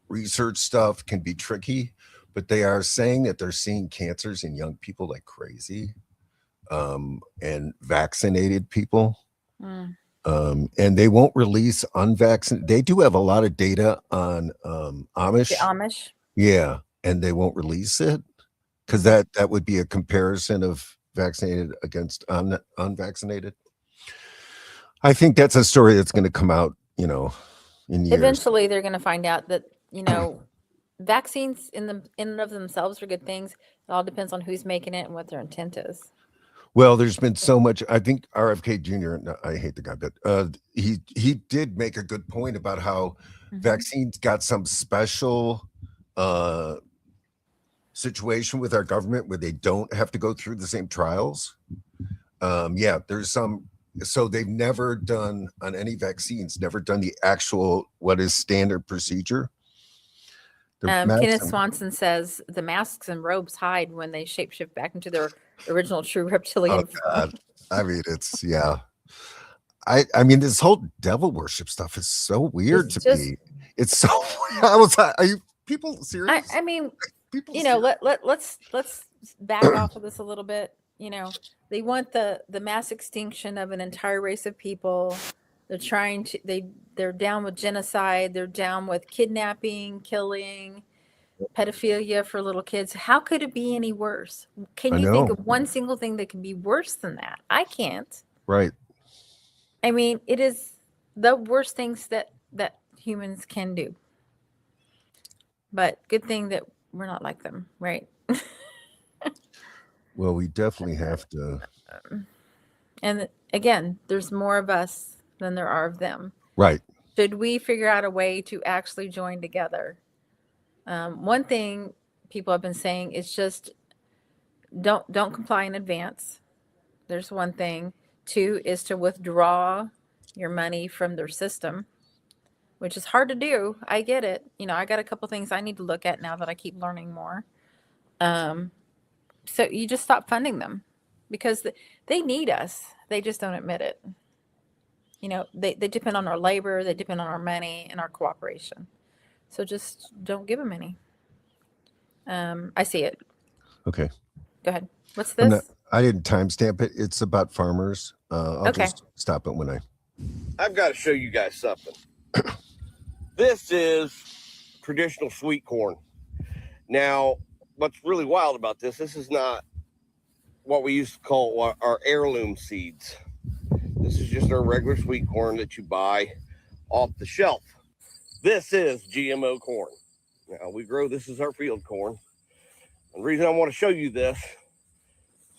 research stuff can be tricky, but they are saying that they're seeing cancers in young people like crazy, and vaccinated people. And they won't release unvaccinated. They do have a lot of data on Amish. The Amish. Yeah, and they won't release it because that would be a comparison of vaccinated against unvaccinated. I think that's a story that's going to come out, you know, in years. Eventually, they're going to find out that, you know, vaccines in and of themselves are good things. It all depends on who's making it and what their intent is. Well, there's been so much. I think RFK Jr. No, I hate the guy, but he did make a good point about how vaccines got some special situation with our government where they don't have to go through the same trials. Yeah, there's some. So they've never done on any vaccines, never done the actual what is standard procedure. Kenneth Swanson says the masks and robes hide when they shapeshift back into their original true reptilian form. I mean, it's I mean, this whole devil worship stuff is so weird to me. It's so. Are you people serious? I mean, people, you know, let's back off of this a little bit. You know, they want the mass extinction of an entire race of people. They're trying to. They're down with genocide. They're down with kidnapping, killing, pedophilia for little kids. How could it be any worse? Can you think of one single thing that can be worse than that? I can't. Right. I mean, it is the worst things that humans can do. But good thing that we're not like them, right? Well, we definitely have to. And again, there's more of us than there are of them. Right. Should we figure out a way to actually join together? One thing people have been saying is just don't comply in advance. There's one thing. 2 is to withdraw your money from their system, which is hard to do. I get it. You know, I got a couple things I need to look at now that I keep learning more. So you just stop funding them because they need us. They just don't admit it. You know, they depend on our labor, they depend on our money and our cooperation. So just don't give them any. I see it. Okay. Go ahead. What's this? I didn't timestamp it. It's about farmers. I'll just stop it when I've got to show you guys something. This is traditional sweet corn. Now, what's really wild about this is not what we used to call our heirloom seeds. This is just our regular sweet corn that you buy off the shelf. This is GMO corn. Now, we grow this as our field corn. And the reason I want to show you this is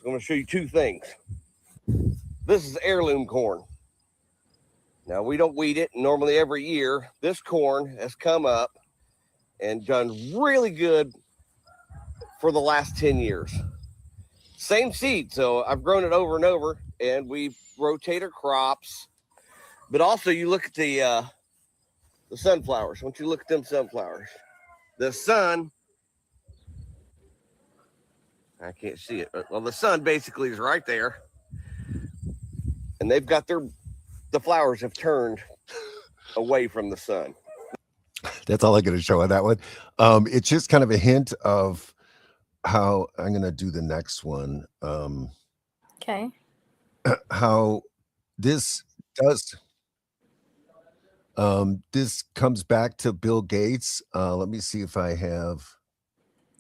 I'm going to show you two things. This is heirloom corn. Now, we don't weed it. Normally every year, this corn has come up and done really good for the last 10 years. Same seed. So I've grown it over and over, and we rotate our crops. But also, you look at the sunflowers. Once you look at them sunflowers, the sun, I can't see it, but well, the sun basically is right there, and they've got the flowers have turned away from the sun. That's all I'm going to show on that one. It's just kind of a hint of how I'm going to do the next one. Okay. How this does. This comes back to Bill Gates. Let me see if I have.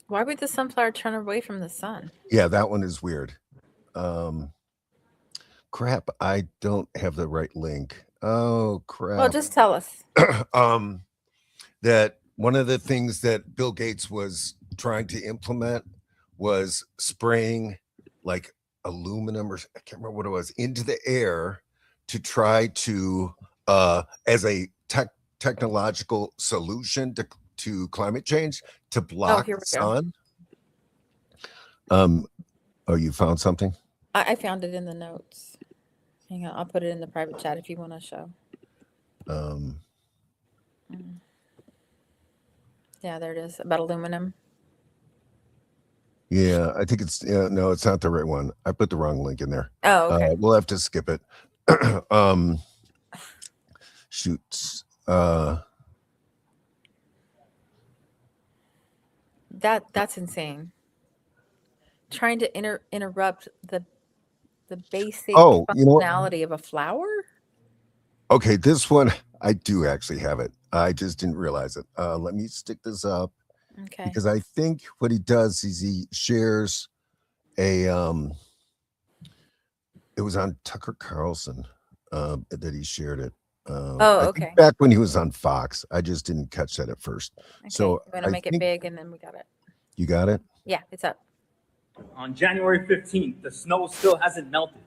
Why would the sunflower turn away from the sun? Yeah, that one is weird. Crap, I don't have the right link. Oh crap. Well, just tell us. That one of the things that Bill Gates was trying to implement was spraying like aluminum, or I can't remember what it was, into the air to try to as a technological solution to climate change to block the sun. Oh, you found something? I found it in the notes. Hang on, I'll put it in the private chat if you want to show. Yeah, there it is, about aluminum. Yeah, I think it's no, it's not the right one. I put the wrong link in there. Oh, okay. We'll have to skip it. Shoots. That's insane. Trying to interrupt the basic functionality of a flower. Okay, this one I do actually have it. I just didn't realize it. Let me stick this up. Okay. Because I think what he does is he shares a it was on Tucker Carlson that he shared it. I think back when he was on Fox. I just didn't catch that at first. Okay. So I'm gonna make it big and then we got it. You got it? Yeah, it's up. On January 15th, the snow still hasn't melted.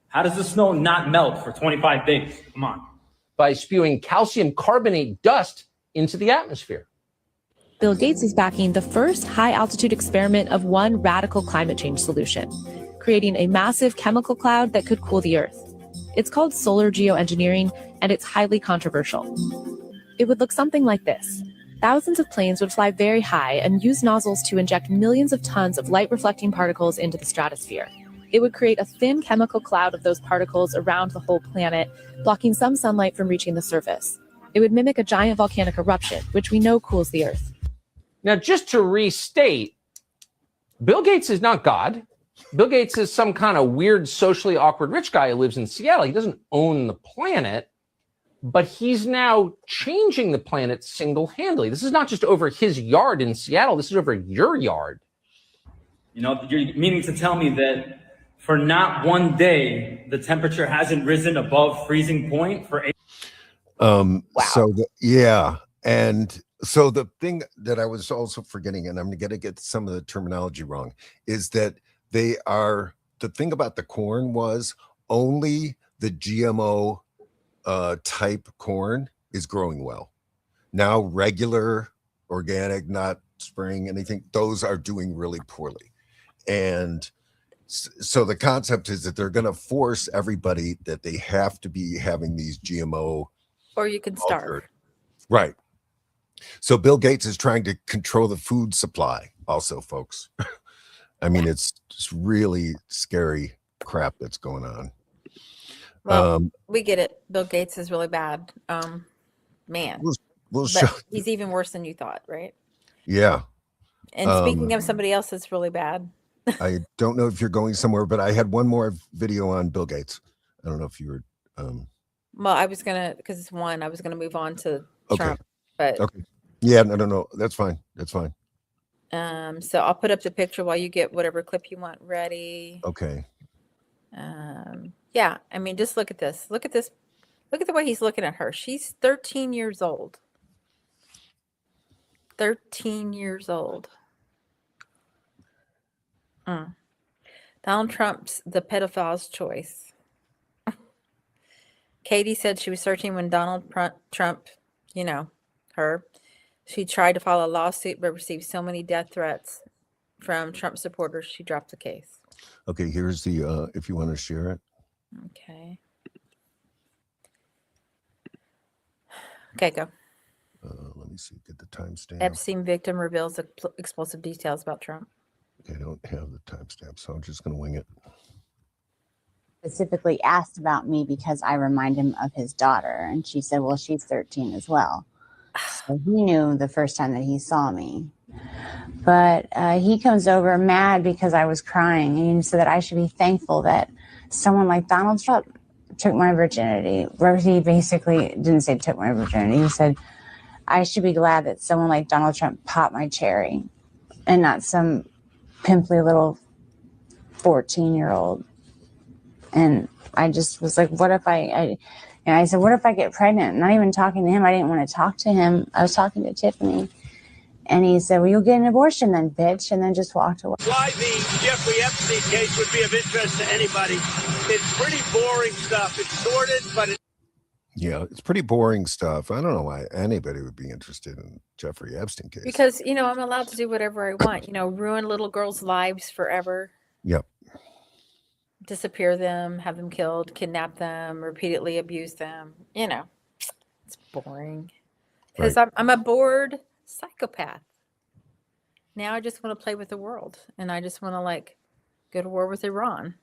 How does the snow not melt for 25 days? Come on. By spewing calcium carbonate dust into the atmosphere. Bill Gates is backing the first high-altitude experiment of one radical climate change solution, creating a massive chemical cloud that could cool the Earth. It's called solar geoengineering, and it's highly controversial. It would look something like this. Thousands of planes would fly very high and use nozzles to inject millions of tons of light-reflecting particles into the stratosphere. It would create a thin chemical cloud of those particles around the whole planet, blocking some sunlight from reaching the surface. It would mimic a giant volcanic eruption, which we know cools the Earth. Now, just to restate, Bill Gates is not God. Bill Gates is some kind of weird, socially awkward rich guy who lives in Seattle. He doesn't own the planet, but he's now changing the planet single-handedly. This is not just over his yard in Seattle. This is over your yard. You know, you're meaning to tell me that for not one day, the temperature hasn't risen above freezing point for 8. Wow. So yeah. And so the thing that I was also forgetting, and I'm going to get some of the terminology wrong, is that the thing about the corn was only the GMO type corn is growing well. Now regular, organic, not spraying anything, those are doing really poorly. And so the concept is that they're going to force everybody that they have to be having these GMO. Or you can starve. Right. So Bill Gates is trying to control the food supply also, folks. I mean, it's just really scary crap that's going on. Well, we get it. Bill Gates is really bad. Man. We'll but show. He's even worse than you thought, right? Yeah. And speaking of somebody else that's really bad. I don't know if you're going somewhere, but I had one more video on Bill Gates. I don't know if you were. Well, I was going to, because it's one, I was going to move on to Trump. But Yeah, no. That's fine. That's fine. So I'll put up the picture while you get whatever clip you want ready. Okay. Yeah, I mean, just look at this. Look at this. Look at the way he's looking at her. She's 13 years old. 13 years old. Donald Trump's the pedophile's choice. Katie said she was searching when Donald Trump, you know, her. She tried to file a lawsuit but received so many death threats from Trump supporters, she dropped the case. Okay, here's the, if you want to share it. Okay. Okay, go. Let me see, get the timestamp. Epstein victim reveals explosive details about Trump. Okay, I don't have the timestamp, so I'm just going to wing it. Specifically asked about me because I remind him of his daughter. And she said, well, she's 13 as well. So he knew the first time that he saw me. But he comes over mad because I was crying. And he said that I should be thankful that someone like Donald Trump took my virginity. He basically didn't say took my virginity. He said, I should be glad that someone like Donald Trump popped my cherry and not some pimply little 14-year-old. And I just was like, what if I said, what if I get pregnant? Not even talking to him. I didn't want to talk to him. I was talking to Tiffany. And he said, well, you'll get an abortion then, bitch. And then just walked away. Why the Jeffrey Epstein case would be of interest to anybody. It's pretty boring stuff. It's sordid, but Yeah, it's pretty boring stuff. I don't know why anybody would be interested in Jeffrey Epstein case. Because, you know, I'm allowed to do whatever I want, you know, ruin little girls' lives forever. Yep. Disappear them, have them killed, kidnap them, repeatedly abuse them. You know, it's boring. Because I'm a bored psychopath. Now I just want to play with the world. And I just want to, like, go to war with Iran.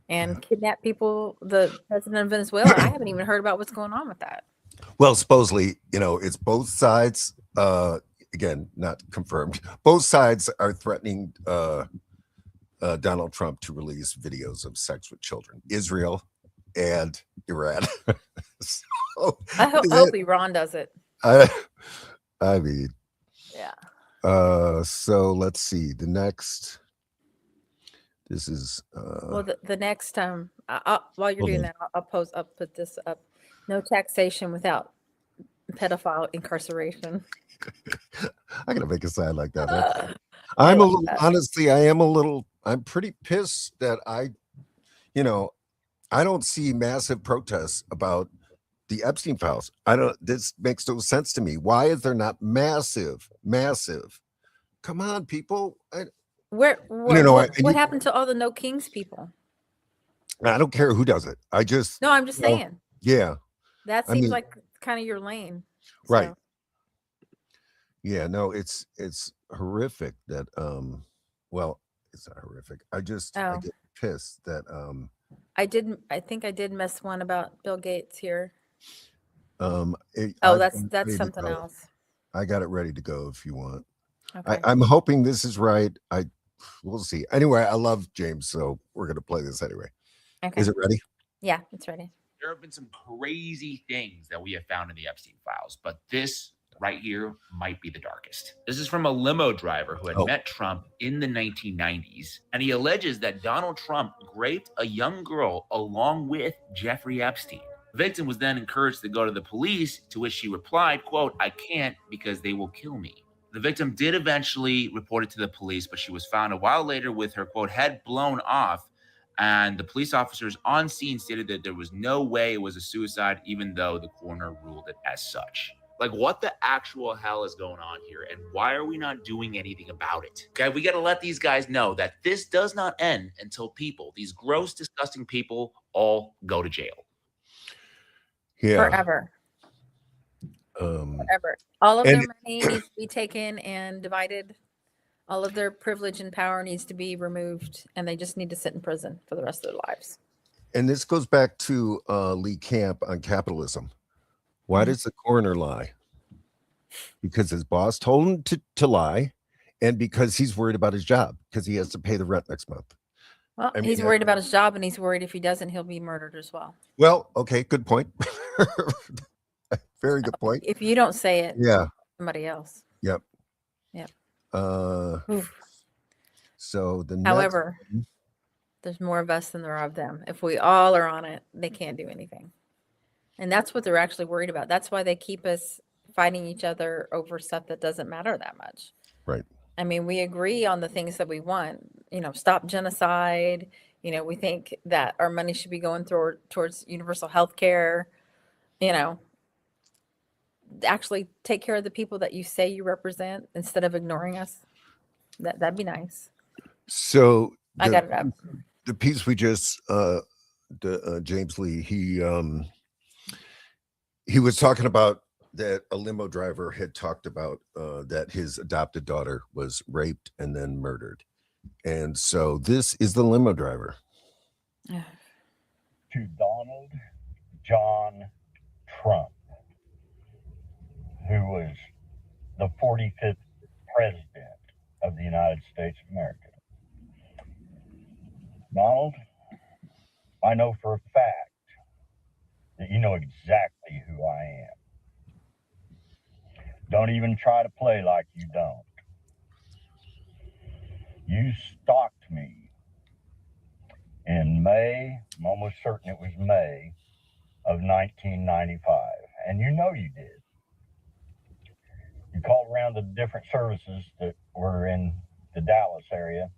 And kidnap people, the president of Venezuela. I haven't even heard about what's going on with that. Well, supposedly, you know, it's both sides. Again, not confirmed. Both sides are threatening Donald Trump to release videos of sex with children. Israel and Iran. So, I hope Iran does it. I mean, yeah. So let's see. The next. This is well, the next time while you're doing that, I'll put this up. No taxation without pedophile incarceration. I gotta make a sign like that. I'm a little honestly, I'm pretty pissed that I don't see massive protests about the Epstein files. This makes no sense to me. Why is there not massive? Come on, people. What happened to all the No Kings people? I don't care who does it. I'm just saying. Yeah. That seems like kind of your lane. Right. Yeah, no, it's horrific that well, it's not horrific. I get pissed that I think I did miss one about Bill Gates here. That's something else. I got it ready to go if you want. Okay. I'm hoping this is right. We'll see. Anyway, I love James, so we're gonna play this anyway. Okay. Is it ready? Yeah, it's ready. There have been some crazy things that we have found in the Epstein files, but this right here might be the darkest. This is from a limo driver who had met Trump in the 1990s, and he alleges that Donald Trump raped a young girl along with Jeffrey Epstein. The victim was then encouraged to go to the police, to which she replied, quote, "I can't because they will kill me." The victim did eventually report it to the police, but she was found a while later with her, quote, head blown off. And the police officers on scene stated that there was no way it was a suicide, even though the coroner ruled it as such. Like, what the actual hell is going on here? And why are we not doing anything about it? Okay, we got to let these guys know that this does not end until these gross, disgusting people, all go to jail. Yeah. Forever. Forever. All of their money needs to be taken and divided. All of their privilege and power needs to be removed, and they just need to sit in prison for the rest of their lives. And this goes back to Lee Camp on capitalism. Why does the coroner lie? Because his boss told him to lie, and because he's worried about his job, because he has to pay the rent next month. Well, he's worried about his job, and he's worried if he doesn't, he'll be murdered as well. Well, okay, good point. Very good point. If you don't say it, Yeah. somebody else. Yep. Yep. So the next However, there's more of us than there are of them. If we all are on it, they can't do anything. And that's what they're actually worried about. That's why they keep us fighting each other over stuff that doesn't matter that much. Right. I mean, we agree on the things that we want, stop genocide. We think that our money should be going towards universal health care, actually take care of the people that you say you represent instead of ignoring us. That'd be nice. So I got it up. The piece we just, James Lee, he was talking about that a limo driver had talked about that his adopted daughter was raped and then murdered. And so this is the limo driver. To Donald John Trump, who was the 45th president of the United States of America. Donald, I know for a fact that you know exactly who I am. Don't even try to play like you don't. You stalked me in May, I'm almost certain it was May of 1995, and you know you did. You called around the different services that were in the Dallas area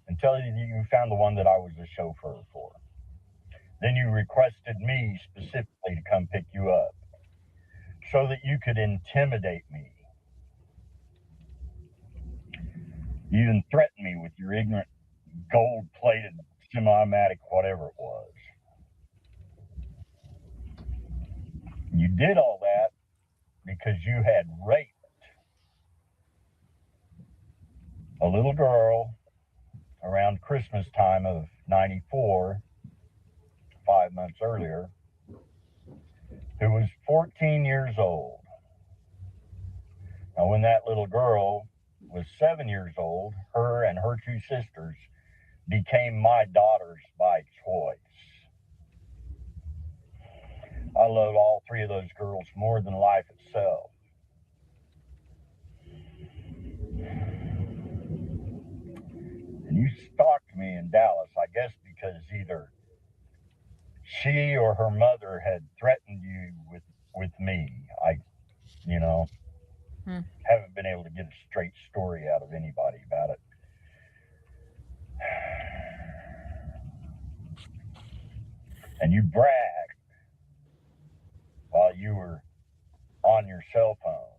until you found the one that I was the chauffeur for. Then you requested me specifically to come pick you up so that you could intimidate me. You even threatened me with your ignorant gold-plated semi-automatic, whatever it was. You did all that because you had raped a little girl around Christmas time of 94, 5 months earlier, who was 14 years old. Now, when that little girl was 7 years old, her and her two sisters became my daughters by choice. I love all three of those girls more than life itself. And you stalked me in Dallas, I guess because either she or her mother had threatened you with me. Haven't been able to get a straight story out of anybody about it. And you bragged while you were on your cell phone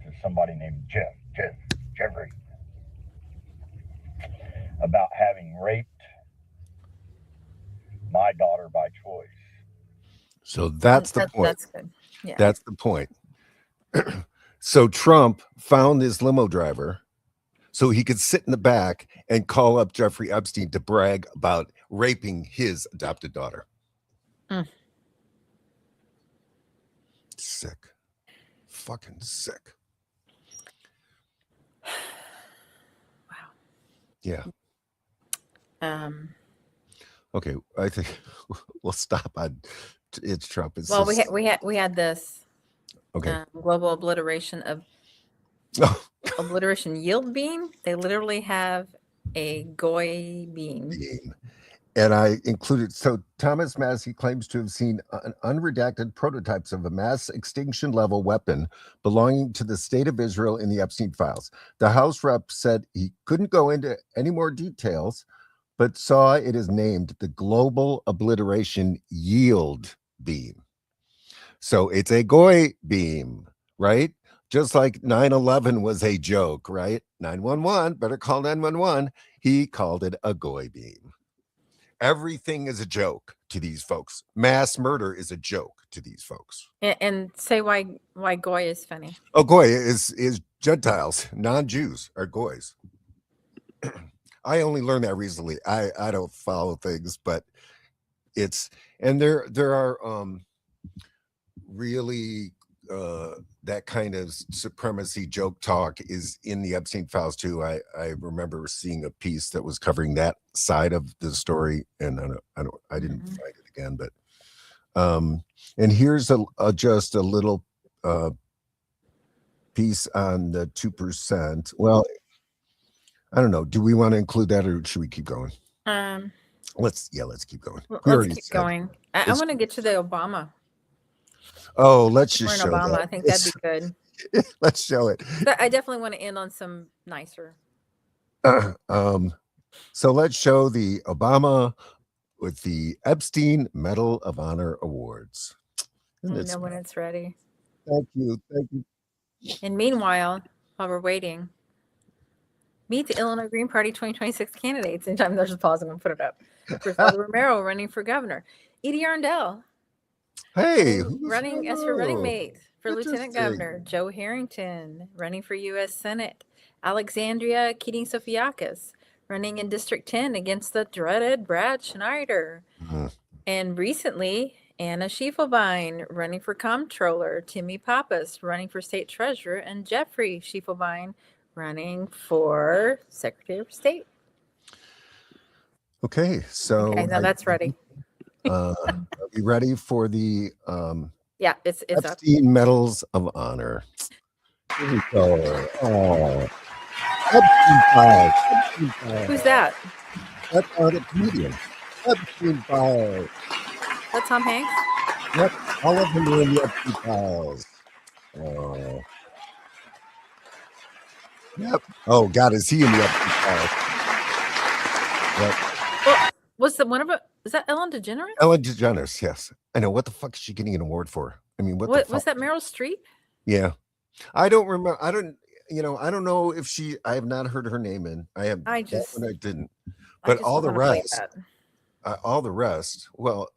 to somebody named Jeffrey, about having raped my daughter by choice. So that's the point. That's good. Yeah. That's the point. So Trump found this limo driver so he could sit in the back and call up Jeffrey Epstein to brag about raping his adopted daughter. Sick. Fucking sick. Wow. Yeah. Okay, I think we'll stop on it's Trump. It's well, just, we had this global obliteration of obliteration yield beam. They literally have a GOI beam. And I included, so Thomas Massey claims to have seen unredacted prototypes of a mass extinction level weapon belonging to the state of Israel in the Epstein files. The House rep said he couldn't go into any more details, but saw it is named the Global Obliteration Yield Beam. So it's a GOI beam, right? Just like 9/11 was a joke, right? 911, better call 911. He called it a GOI beam. Everything is a joke to these folks. Mass murder is a joke to these folks. And say why GOI is funny. Oh, GOI is Gentiles, non-Jews are GOIs. I only learned that recently. I don't follow things, but it's, and there are really that kind of supremacy joke talk is in the Epstein files too. I remember seeing a piece that was covering that side of the story, and I didn't find it again, but And here's just a little piece on the 2%. Well, I don't know. Do we want to include that, or should we keep going? Let's keep going. Let's keep going. I want to get to the Obama. Oh, let's just show Obama. that. I think that'd be good. Let's show it. But I definitely want to end on some nicer. So let's show the Obama with the Epstein Medal of Honor Awards. I know when it's ready. Thank you. And meanwhile, while we're waiting, meet the Illinois Green Party 2026 candidates. Anytime there's a pause, I'm going to put it up. Griselda Romero running for governor. Edie Arndell. Hey. Running as her running mate for lieutenant governor. Joe Harrington running for U.S. Senate. Alexandria Keating-Sofiakis running in District 10 against the dreaded Brad Schneider. And recently, Anna Schiefelbein running for comptroller. Timmy Pappas running for state treasurer. And Jeffrey Schiefelbein running for Secretary of State. Okay, so now that's ready. Are we ready for the yeah, it's Epstein up. Medals of Honor? Here we go. Oh, Epstein Files. Who's that? That's the comedian. Epstein Files. That's Tom Hanks? Yep, all of them are in the Epstein Files. Oh. Yep. Oh God, is he in the Epstein Files? Yep. Well, was the one of it? Is that Ellen DeGeneres? Ellen DeGeneres, yes. I know. What the fuck is she getting an award for? I mean, what the fuck? Was that Meryl Streep? Yeah. I don't remember. I don't know if I have not heard her name in. I didn't. But all the rest, well,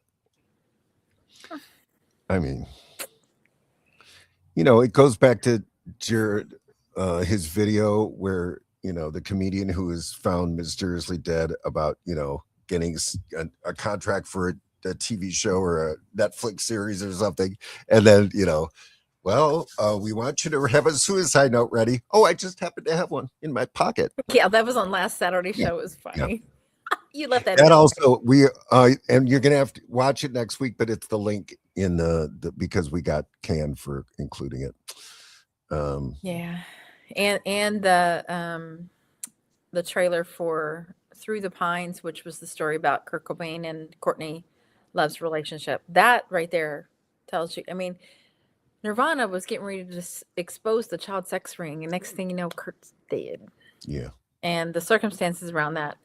I mean, it goes back to Jared, his video where, the comedian who was found mysteriously dead about, getting a contract for a TV show or a Netflix series or something. And then, we want you to have a suicide note ready. Oh, I just happen to have one in my pocket. Yeah, that was on last Saturday's show. It was funny. Yeah. You left that. And also and you're going to have to watch it next week, but it's the link in the because we got canned for including it. Yeah. And the trailer for Through the Pines, which was the story about Kurt Cobain and Courtney Love's relationship. That right there tells you, I mean, Nirvana was getting ready to expose the child sex ring, and next thing you know, Kurt's dead. Yeah. And the circumstances around that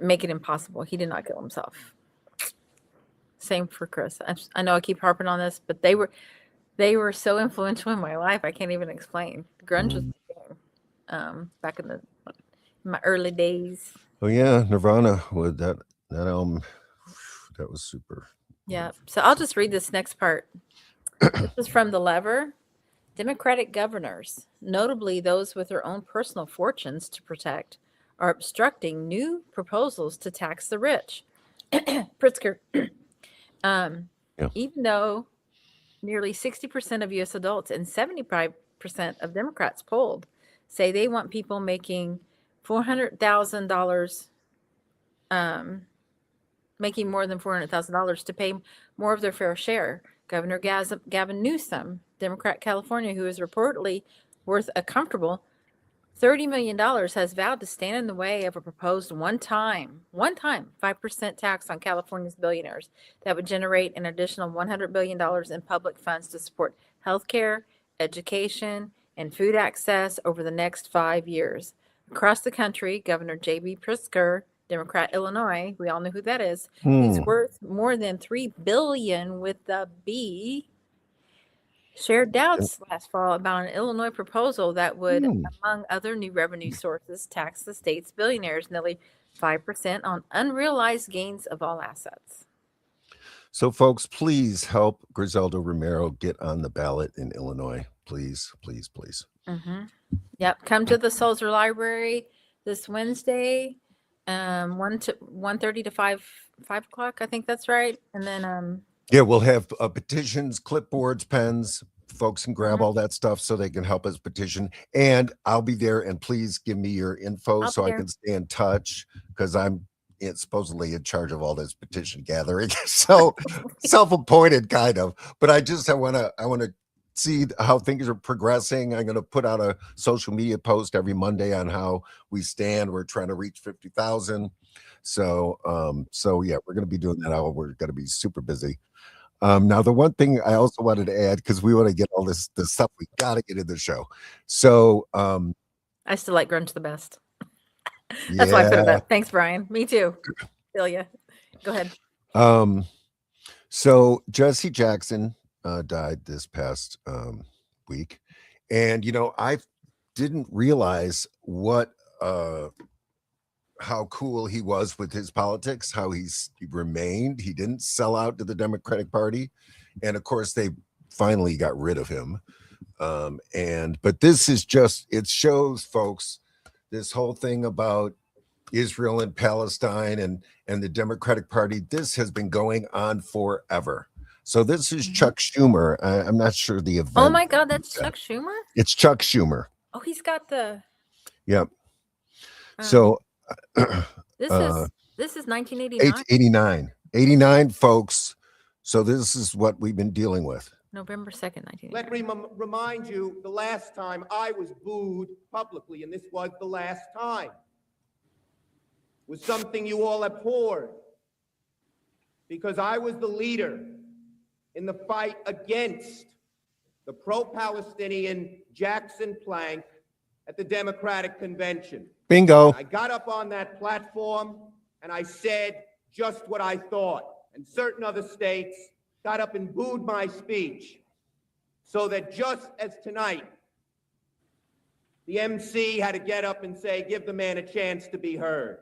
make it impossible. He did not kill himself. Same for Chris. I know I keep harping on this, but they were so influential in my life. I can't even explain. Grunge was back in my early days. Oh yeah, Nirvana with that album. That was super. Yeah. So I'll just read this next part. This is from The Lever. Democratic governors, notably those with their own personal fortunes to protect, are obstructing new proposals to tax the rich. Pritzker. Even though nearly 60% of U.S. adults and 75% of Democrats polled say they want people making $400,000, making more than $400,000 to pay more of their fair share. Governor Gavin Newsom, Democrat California, who is reportedly worth a comfortable $30 million, has vowed to stand in the way of a proposed one-time 5% tax on California's billionaires that would generate an additional $100 billion in public funds to support healthcare, education, and food access over the next 5 years. Across the country, Governor J.B. Pritzker, Democrat Illinois, we all know who that is, he's worth more than $3 billion with the B, shared doubts last fall about an Illinois proposal that would, among other new revenue sources, tax the state's billionaires nearly 5% on unrealized gains of all assets. So, folks, please help Griselda Romero get on the ballot in Illinois. Please, please, please. Yep. Come to the Sulzer Library this Wednesday, 1:30 to 5 o'clock. I think that's right. And then yeah, we'll have petitions, clipboards, pens. Folks can grab all that stuff so they can help us petition. And I'll be there. And please give me your info so I can stay in touch, because I'm supposedly in charge of all this petition gathering. So self-appointed kind of, but I want to see how things are progressing. I'm going to put out a social media post every Monday on how we stand. We're trying to reach 50,000. So yeah, we're going to be doing that. We're going to be super busy. Now the one thing I also wanted to add, because we want to get all this stuff, we got to get in the show. So I still like grunge the best. That's why I put it up. Thanks, Brian. Me too. Feel ya. Go ahead. So Jesse Jackson died this past week, and I didn't realize how cool he was with his politics, how he remained. He didn't sell out to the Democratic Party, and of course they finally got rid of him. But this is it shows, folks, this whole thing about Israel and Palestine and the Democratic Party, this has been going on forever. So this is Chuck Schumer. I'm not sure the event. Oh my God, that's Chuck Schumer? It's Chuck Schumer. Oh, he's got the. Yep. So this is 1989. 89, folks. So this is what we've been dealing with. November 2nd, 1989. Let me remind you, the last time I was booed publicly, and this was the last time, was something you all abhorred, because I was the leader in the fight against the pro-Palestinian Jackson Plank at the Democratic Convention. Bingo. I got up on that platform and I said just what I thought, and certain other states got up and booed my speech, so that just as tonight, the MC had to get up and say, give the man a chance to be heard.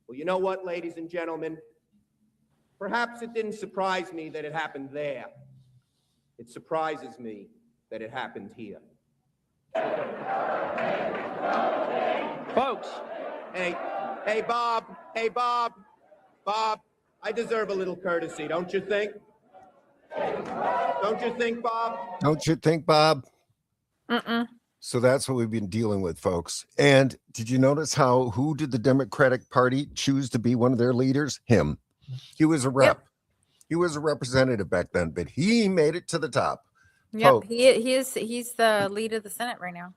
Well, you know what, ladies and gentlemen? Perhaps it didn't surprise me that it happened there. It surprises me that it happened here. Folks, hey, Bob, I deserve a little courtesy, don't you think? Don't you think, Bob? Don't you think, Bob? Mm-mm. So that's what we've been dealing with, folks. And did you notice who did the Democratic Party choose to be one of their leaders? Him. He was a rep. Yep. He was a representative back then, but he made it to the top. Yep, folks. He's the lead of the Senate right now.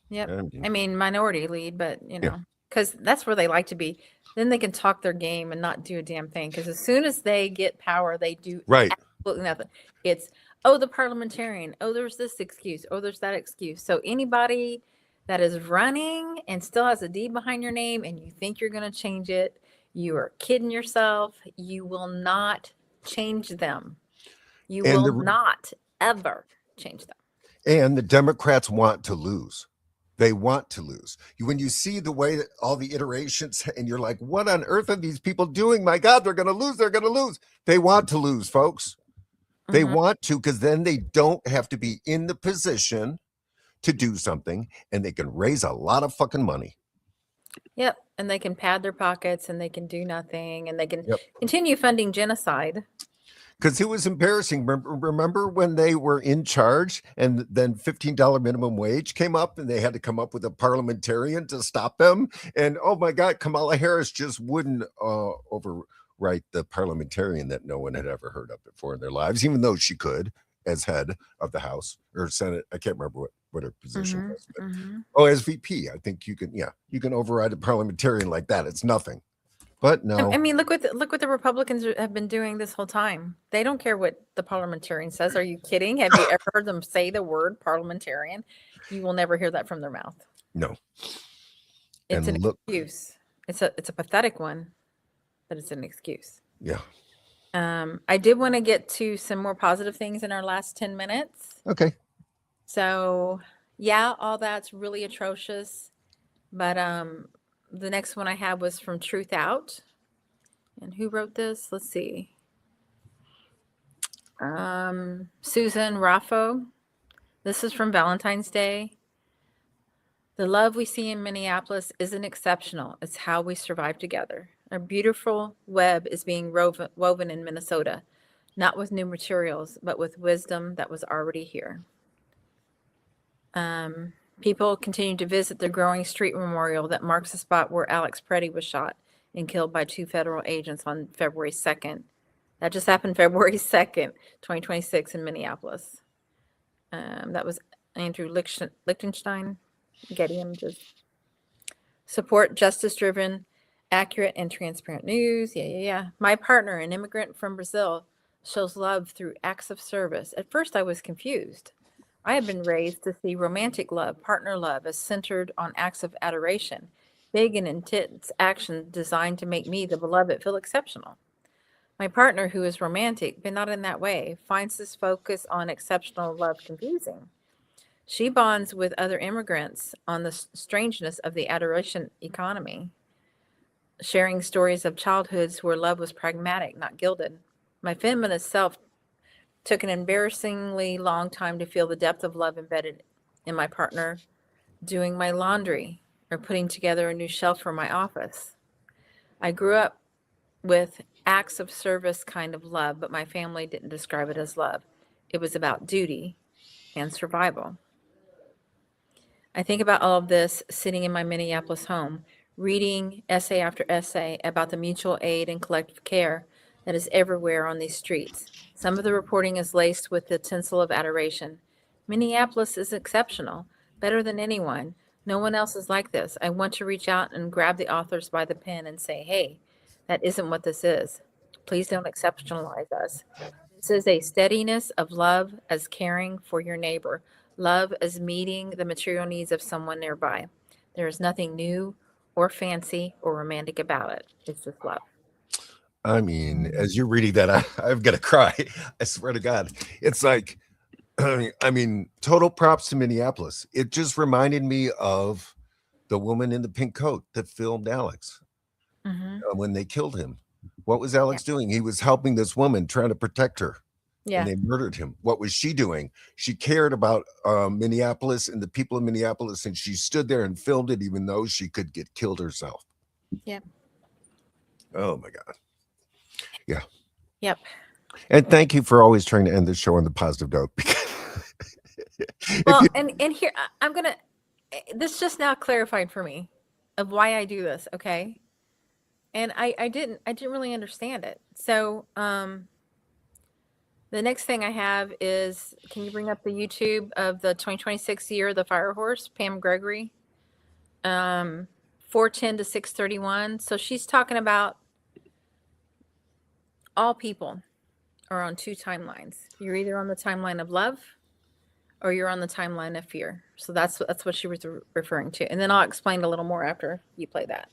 Yep. I mean, minority lead, but because that's where they like to be. Then they can talk their game and not do a damn thing. Because as soon as they get power, they do absolutely nothing. It's, the parliamentarian. Oh, there's this excuse. Oh, there's that excuse. So anybody that is running and still has a D behind your name and you think you're going to change it, you are kidding yourself. You will not change them. You will not ever change them. And the Democrats want to lose. They want to lose. When you see the way that all the iterations, and you're like, what on earth are these people doing? My God, they're going to lose. They're going to lose. They want to lose, folks. They want to, because then they don't have to be in the position to do something, and they can raise a lot of fucking money. Yep. And they can pad their pockets, and they can do nothing, and they can continue funding genocide. Because it was embarrassing. Remember when they were in charge and then $15 minimum wage came up and they had to come up with a parliamentarian to stop them? And oh my God, Kamala Harris just wouldn't overwrite the parliamentarian that no one had ever heard of before in their lives, even though she could as head of the House or Senate. I can't remember what her position was. But, as VP, I think you can override a parliamentarian like that. It's nothing. But no, I mean, look what the Republicans have been doing this whole time. They don't care what the parliamentarian says. Are you kidding? Have you ever heard them say the word parliamentarian? You will never hear that from their mouth. No. It's an excuse. It's a pathetic one, but it's an excuse. Yeah. I did want to get to some more positive things in our last 10 minutes. Okay. So yeah, all that's really atrocious, but the next one I had was from Truth Out. And who wrote this? Let's see. Susan Raffo. This is from Valentine's Day. The love we see in Minneapolis isn't exceptional. It's how we survive together. Our beautiful web is being woven in Minnesota, not with new materials, but with wisdom that was already here. People continue to visit the growing street memorial that marks the spot where Alex Preddy was shot and killed by 2 federal agents on February 2nd. That just happened February 2nd, 2026 in Minneapolis. That was Andrew Lichtenstein. Getty Images. Support justice-driven, accurate, and transparent news. Yeah. My partner, an immigrant from Brazil, shows love through acts of service. At first, I was confused. I have been raised to see romantic love, partner love, as centered on acts of adoration, big and intense action designed to make me, the beloved, feel exceptional. My partner, who is romantic, but not in that way, finds this focus on exceptional love confusing. She bonds with other immigrants on the strangeness of the adoration economy, sharing stories of childhoods where love was pragmatic, not gilded. My feminist self took an embarrassingly long time to feel the depth of love embedded in my partner doing my laundry or putting together a new shelf for my office. I grew up with acts of service kind of love, but my family didn't describe it as love. It was about duty and survival. I think about all of this sitting in my Minneapolis home, reading essay after essay about the mutual aid and collective care that is everywhere on these streets. Some of the reporting is laced with the tinsel of adoration. Minneapolis is exceptional, better than anyone. No one else is like this. I want to reach out and grab the authors by the pen and say, hey, that isn't what this is. Please don't exceptionalize us. This is a steadiness of love as caring for your neighbor, love as meeting the material needs of someone nearby. There is nothing new or fancy or romantic about it. It's just love. I mean, as you're reading that, I've got to cry. I swear to God. It's like, I mean, total props to Minneapolis. It just reminded me of the woman in the pink coat that filmed Alex when they killed him. What was Alex doing? He was helping this woman, trying to protect her. Yeah. And they murdered him. What was she doing? She cared about Minneapolis and the people of Minneapolis, and she stood there and filmed it, even though she could get killed herself. Yep. Oh my God. Yeah. Yep. And thank you for always trying to end the show on the positive note. Well, and here I'm gonna. This just now clarified for me of why I do this. Okay. And I didn't really understand it. So the next thing I have is, can you bring up the YouTube of the 2026 year of the fire horse, Pam Gregory, 410 to 631. So she's talking about all people are on 2 timelines. You're either on the timeline of love or you're on the timeline of fear. So that's what she was referring to. And then I'll explain a little more after you play that.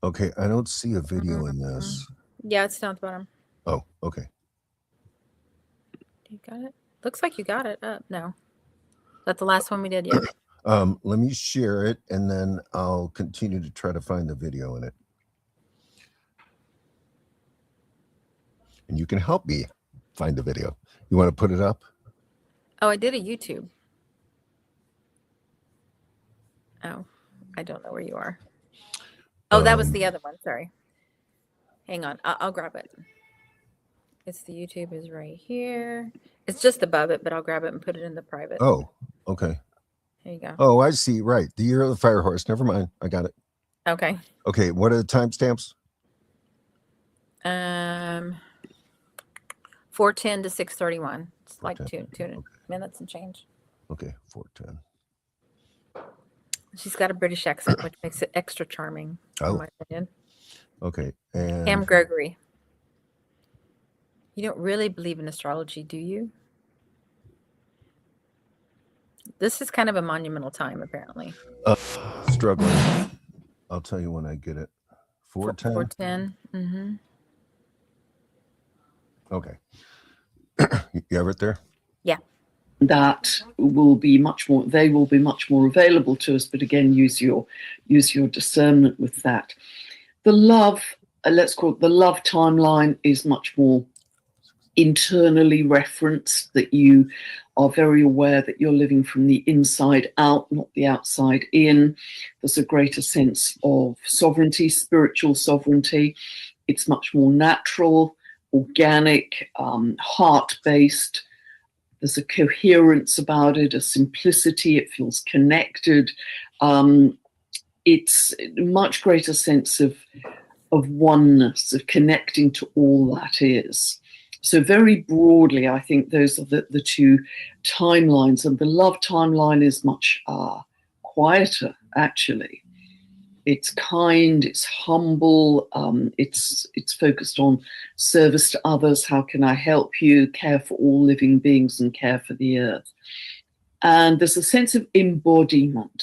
Okay, I don't see a video in this. Yeah, it's down at the bottom. Oh, okay. You got it? Looks like you got it up. No. Is that the last one we did? Yeah. Let me share it, and then I'll continue to try to find the video in it. And you can help me find the video. You want to put it up? Oh, I did a YouTube. Oh, I don't know where you are. Oh, that was the other one. Sorry. Hang on. I'll grab it. It's the YouTube is right here. It's just above it, but I'll grab it and put it in the private. Oh, okay. There you go. Oh, I see. Right. The year of the fire horse. Never mind. I got it. Okay. Okay. What are the timestamps? 410 to 631. It's like 2 minutes and change. Okay. 410. She's got a British accent, which makes it extra charming, in my opinion. Okay. And Pam Gregory. You don't really believe in astrology, do you? This is kind of a monumental time, apparently. Struggling. I'll tell you when I get it. 410. 410. Mm-hmm. Okay. You have it there? Yeah. That will be much more, they will be much more available to us, but again, use your discernment with that. The love, let's call it the love timeline, is much more internally referenced, that you are very aware that you're living from the inside out, not the outside in. There's a greater sense of sovereignty, spiritual sovereignty. It's much more natural, organic, heart-based, There's a coherence about it, a simplicity. It feels connected. It's a much greater sense of oneness, of connecting to all that is. So very broadly, I think those are the two timelines. And the love timeline is much quieter, actually. It's kind, it's humble, it's focused on service to others. How can I help you? Care for all living beings and care for the earth. And there's a sense of embodiment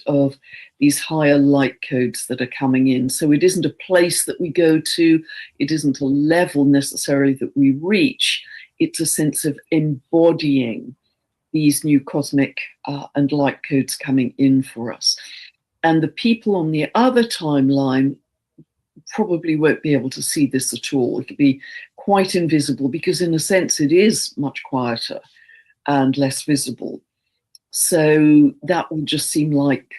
of these higher light codes that are coming in. So it isn't a place that we go to. It isn't a level necessarily that we reach. It's a sense of embodying these new cosmic and light codes coming in for us. And the people on the other timeline probably won't be able to see this at all. It'll be quite invisible because in a sense it is much quieter and less visible. So that will just seem like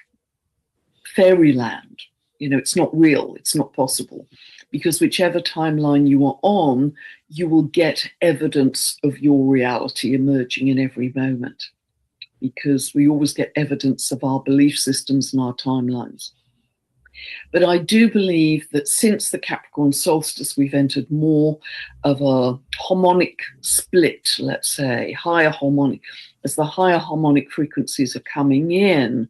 fairyland. You know, it's not real, it's not possible. Because whichever timeline you are on, you will get evidence of your reality emerging in every moment. Because we always get evidence of our belief systems and our timelines. But I do believe that since the Capricorn solstice, we've entered more of a harmonic split, let's say, higher harmonic, as the higher harmonic frequencies are coming in,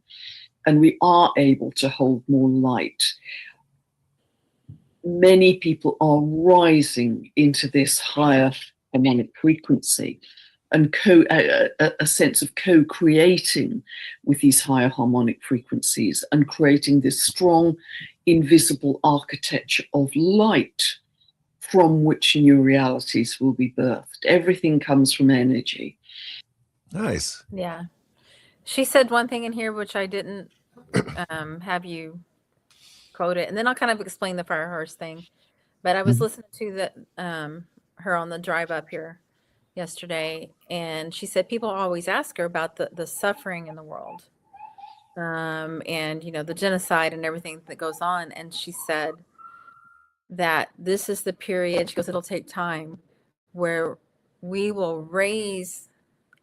and we are able to hold more light. Many people are rising into this higher harmonic frequency and a sense of co-creating with these higher harmonic frequencies and creating this strong, invisible architecture of light from which new realities will be birthed. Everything comes from energy. Nice. Yeah. She said one thing in here which I didn't have you quote it, and then I'll kind of explain the fire horse thing. But I was listening to her on the drive up here yesterday, and she said people always ask her about the suffering in the world, and you know, the genocide and everything that goes on, and she said that this is the period, she goes, it'll take time where we will raise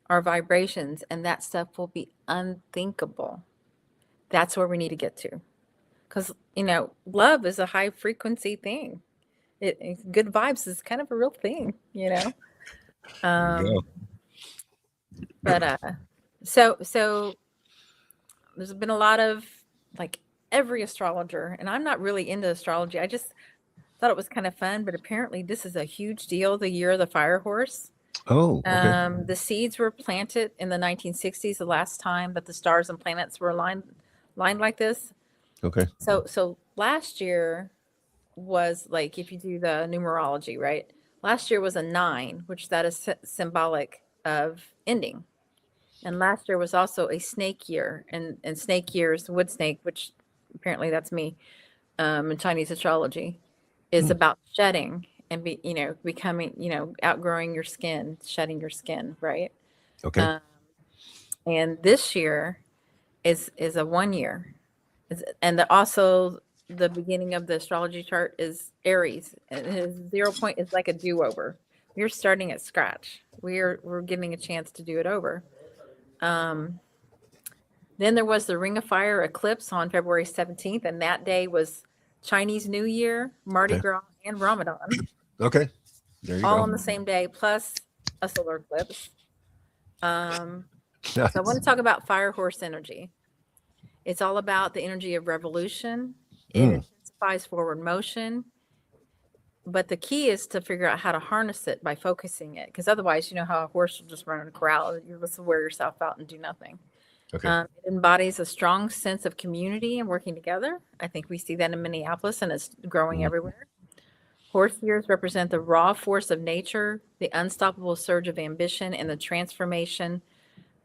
our vibrations and that stuff will be unthinkable. That's where we need to get to, because you know, love is a high frequency thing. Good vibes is kind of a real thing, you know. But so there's been a lot of, like, every astrologer, and I'm not really into astrology, I just thought it was kind of fun, but apparently this is a huge deal, the year of the fire horse. Oh, okay. The seeds were planted in the 1960s, the last time that the stars and planets were aligned like this. Okay. So last year was, like, if you do the numerology, right? Last year was a 9, which that is symbolic of ending. And last year was also a snake year, and snake years, wood snake, which apparently that's me, in Chinese astrology, is about shedding and becoming, outgrowing your skin, shedding your skin, right? Okay. And this year is a 1 year, and also the beginning of the astrology chart is Aries, and his 0 point is like a do-over. We're starting at scratch. We're getting a chance to do it over. Then there was the Ring of Fire eclipse on February 17th, and that day was Chinese New Year, Mardi Gras, and Ramadan. Okay. There you all go. on the same day, plus a solar eclipse. So I want to talk about fire horse energy. It's all about the energy of revolution. It intensifies forward motion. But the key is to figure out how to harness it by focusing it. Because otherwise, you know how a horse will just run in a corral. You're supposed to wear yourself out and do nothing. Okay. It embodies a strong sense of community and working together. I think we see that in Minneapolis, and it's growing everywhere. Horse years represent the raw force of nature, the unstoppable surge of ambition, and the transformational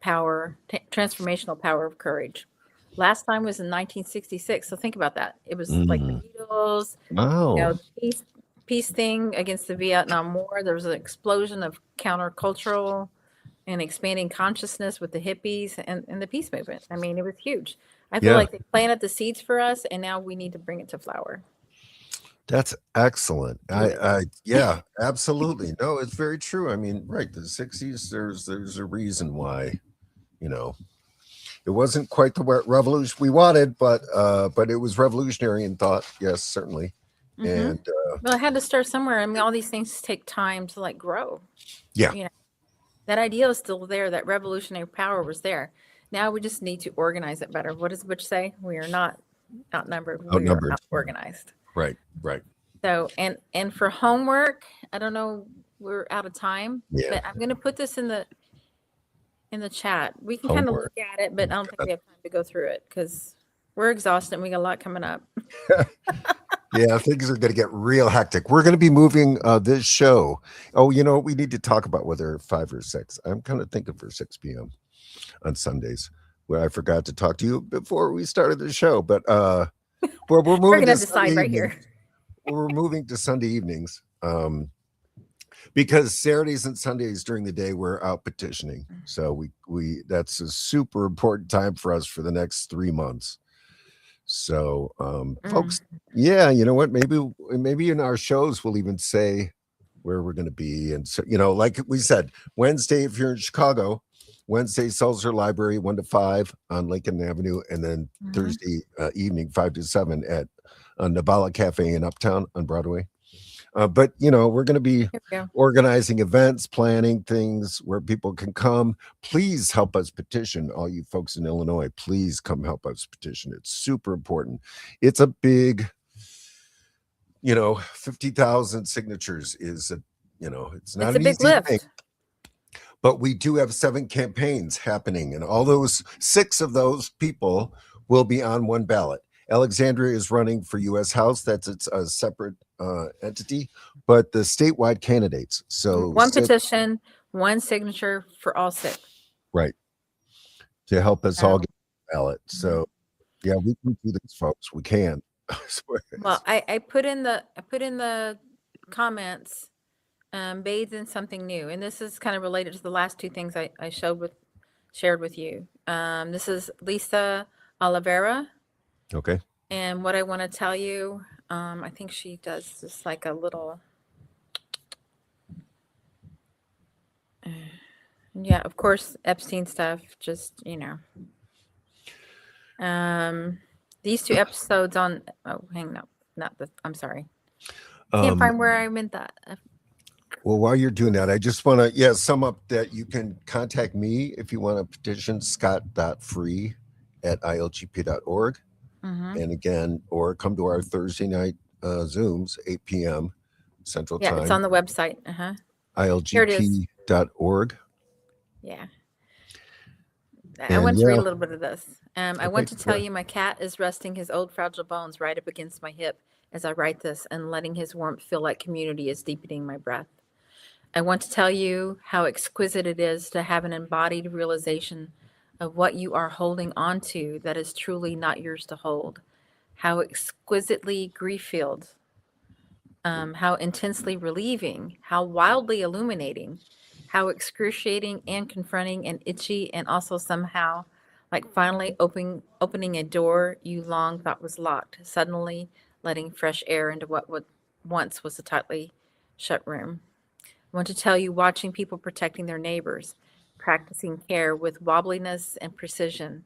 power of courage. Last time was in 1966. So think about that. It was like the Beatles, wow. Peace thing against the Vietnam War. There was an explosion of countercultural and expanding consciousness with the hippies and the peace movement. I mean, it was huge. I feel like they planted the seeds for us, and now we need to bring it to flower. That's excellent. Yeah, absolutely. No, it's very true. I mean, right, the 60s, there's a reason why, you know, it wasn't quite the revolution we wanted, but it was revolutionary in thought. Yes, certainly. And well, I had to start somewhere. I mean, all these things take time to like grow. yeah, You know, that idea is still there. That revolutionary power was there. Now we just need to organize it better. What does Butch say? We are not outnumbered. We are organized. Right. So, and for homework, I don't know, we're out of time, but I'm going to put this in the chat. We can kind of look at it, but I don't think we have time to go through it because we're exhausted and we got a lot coming up. Yeah, things are going to get real hectic. We're going to be moving this show. Oh, you know what? We need to talk about whether 5 or 6. I'm kind of thinking for 6 p.m. on Sundays, where I forgot to talk to you before we started the show. But we're moving We're going to to decide Sunday right here. We're moving to Sunday evenings because Saturdays and Sundays during the day we're out petitioning. So we that's a super important time for us for the next 3 months. So folks, yeah, you know what? Maybe in our shows we'll even say where we're going to be. And so, you know, like we said, Wednesday, if you're in Chicago, Wednesday, Seltzer Library, 1 to 5 on Lincoln Avenue, and then Thursday evening, 5 to 7 at Nabala Cafe in Uptown on Broadway. But, you know, we're going to be organizing events, planning things where people can come. Please help us petition, all you folks in Illinois. Please come help us petition. It's super important. It's a big, you know, 50,000 signatures is, it's not an easy thing. But we do have 7 campaigns happening, and all those 6 of those people will be on one ballot. Alexandria is running for U.S. House. That's a separate entity, but the statewide candidates. So 1 petition, 1 signature for all 6. Right. To help us all get the ballot. So yeah, we can do this, folks. We can. Well, I put in the comments, bathed in something new, and this is kind of related to the last 2 things I shared with you. This is Lisa Oliveira. Okay. And what I want to tell you, I think she does just like a little, yeah, of course, Epstein stuff, just, you know. These 2 episodes on, I'm sorry. Can't find where I meant that. Well, while you're doing that, I just want to, sum up that you can contact me if you want to petition, scott.free@ilgp.org. And again, or come to our Thursday night Zooms, 8 p.m. Central Time. Yeah, it's on the website. ilgp.org. Yeah. I want to read a little bit of this. I want to tell you my cat is resting his old fragile bones right up against my hip as I write this and letting his warmth feel like community is deepening my breath. I want to tell you how exquisite it is to have an embodied realization of what you are holding on to that is truly not yours to hold. How exquisitely grief-filled, how intensely relieving, how wildly illuminating, how excruciating and confronting and itchy, and also somehow like finally opening a door you long thought was locked, suddenly letting fresh air into what once was a tightly shut room. I want to tell you watching people protecting their neighbors, practicing care with wobbliness and precision,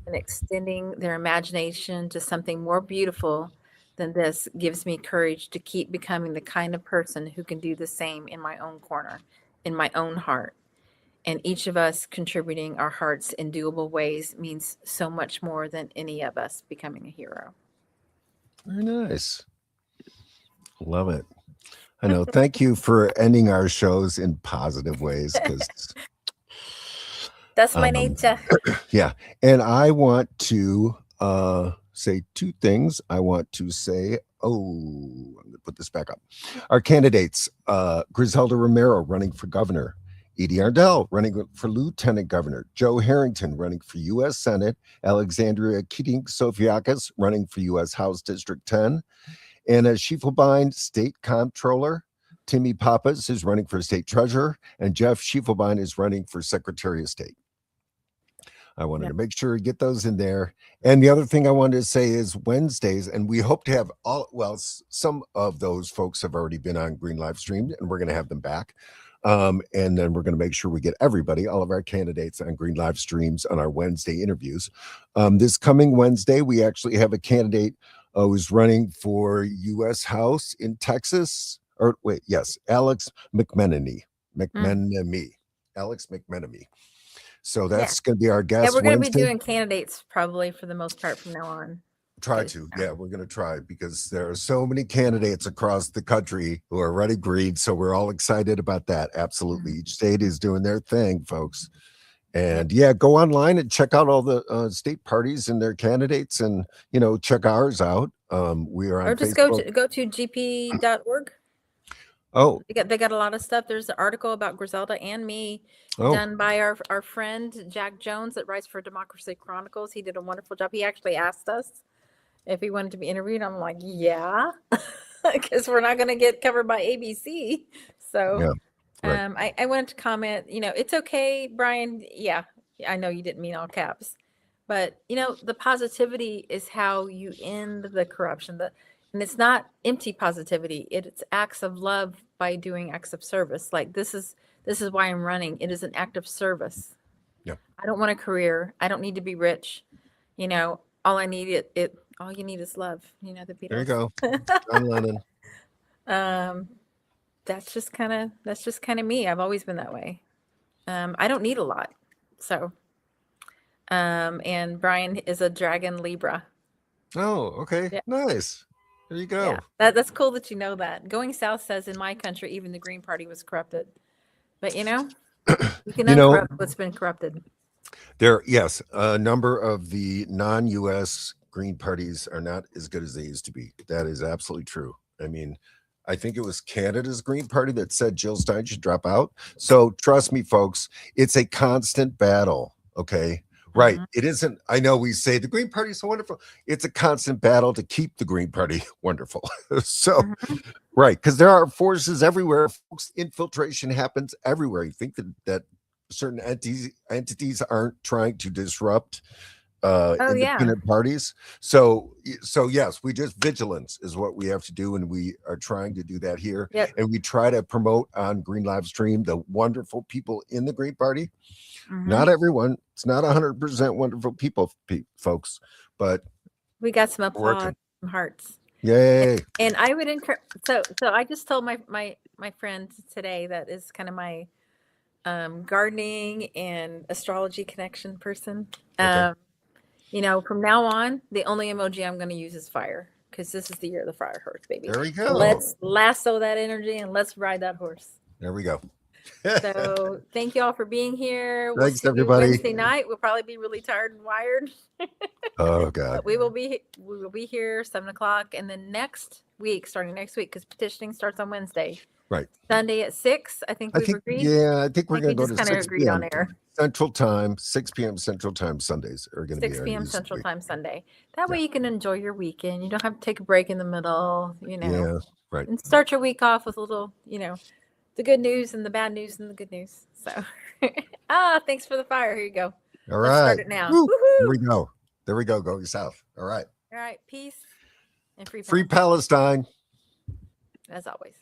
and extending their imagination to something more beautiful than this gives me courage to keep becoming the kind of person who can do the same in my own corner, in my own heart. And each of us contributing our hearts in doable ways means so much more than any of us becoming a hero. Very nice. Love it. I know. Thank you for ending our shows in positive ways, because that's my nature. Yeah. And I want to say 2 things. I want to say, I'm going to put this back up. Our candidates, Griselda Romero running for governor, Edie Ardell running for lieutenant governor, Joe Harrington running for U.S. Senate, Alexandria Keating-Sofiakis running for U.S. House District 10, Anna Schiefelbein, state comptroller, Timmy Pappas is running for state treasurer, and Jeff Schiefelbein is running for secretary of state. I wanted to make sure to get those in there. And the other thing I wanted to say is Wednesdays, and we hope to have some of those folks have already been on Green Live Stream, and we're going to have them back. And then we're going to make sure we get everybody, all of our candidates on Green Live Streams on our Wednesday interviews. This coming Wednesday, we actually have a candidate who's running for U.S. House in Texas. Alex McMenemy. Alex McMenemy. So that's going to be our guest. Yeah, we're going to be Wednesday. doing candidates probably for the most part from now on. We're going to try because there are so many candidates across the country who are already green. So we're all excited about that. Absolutely. Each state is doing their thing, folks. And go online and check out all the state parties and their candidates, and check ours out. We are on or just Facebook. go to gp.org. Oh, they got a lot of stuff. There's an article about Griselda and me done by our friend Jack Jones at Rise for Democracy Chronicles. He did a wonderful job. He actually asked us if he wanted to be interviewed. I'm like, yeah, because we're not going to get covered by ABC. So I wanted to comment, it's okay, Brian. Yeah, I know you didn't mean all caps, but the positivity is how you end the corruption. And it's not empty positivity. It's acts of love by doing acts of service. Like this is why I'm running. It is an act of service. Yeah. I don't want a career. I don't need to be rich. All I need all you need is love. The Beatles. There you go. John Lennon. That's just kind of me. I've always been that way. I don't need a lot. So and Brian is a dragon Libra. Oh, okay. Yeah. Nice. There you go. Yeah. That's cool that you know that. Going South says in my country, even the Green Party was corrupted. But you can uncorrupt what's been corrupted. Yes, a number of the non-U.S. Green parties are not as good as they used to be. That is absolutely true. I mean, I think it was Canada's Green Party that said Jill Stein should drop out. So trust me, folks, it's a constant battle. Okay. Right. It isn't. I know we say the Green Party is so wonderful. It's a constant battle to keep the Green Party wonderful. So, right. Because there are forces everywhere. Folks, infiltration happens everywhere. You think that certain entities aren't trying to disrupt independent parties. So yes, vigilance is what we have to do, and we are trying to do that here. Yep. And we try to promote on Green Live Stream the wonderful people in the Green Party. Not everyone. It's not 100% wonderful people, folks, but we got some applause, some hearts. Yay! And I would encourage. So I just told my friend today that is kind of my gardening and astrology connection person. Okay. From now on, the only emoji I'm going to use is fire, because this is the year of the fire horse, baby. There we go. Let's lasso that energy and let's ride that horse. There we go. So thank you all for being here. Thanks, see you everybody. Wednesday night. We'll probably be really tired and wired. Oh God. But we will be here 7:00, and then starting next week, because petitioning starts on Wednesday. Right. Sunday at 6. I think we've agreed. Yeah, I think we're going to go to 6 agreed on p.m. air. Central Time. 6 p.m. Central Time Sundays are going to be 6 p.m. Central Time Sunday. That way you can enjoy your weekend. You don't have to take a break in the middle. Yeah. Right. And start your week off with a little, the good news and the bad news and the good news. So, thanks for the fire. Here you go. All Let's right. start it now. Woo. Woo-hoo. There we go. Going south. All right. All right. Peace and Free Palestine. As always.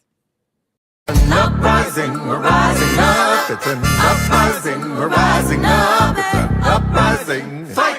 An uprising, we're rising up. It's an uprising, we're rising up. It's an uprising. Fight!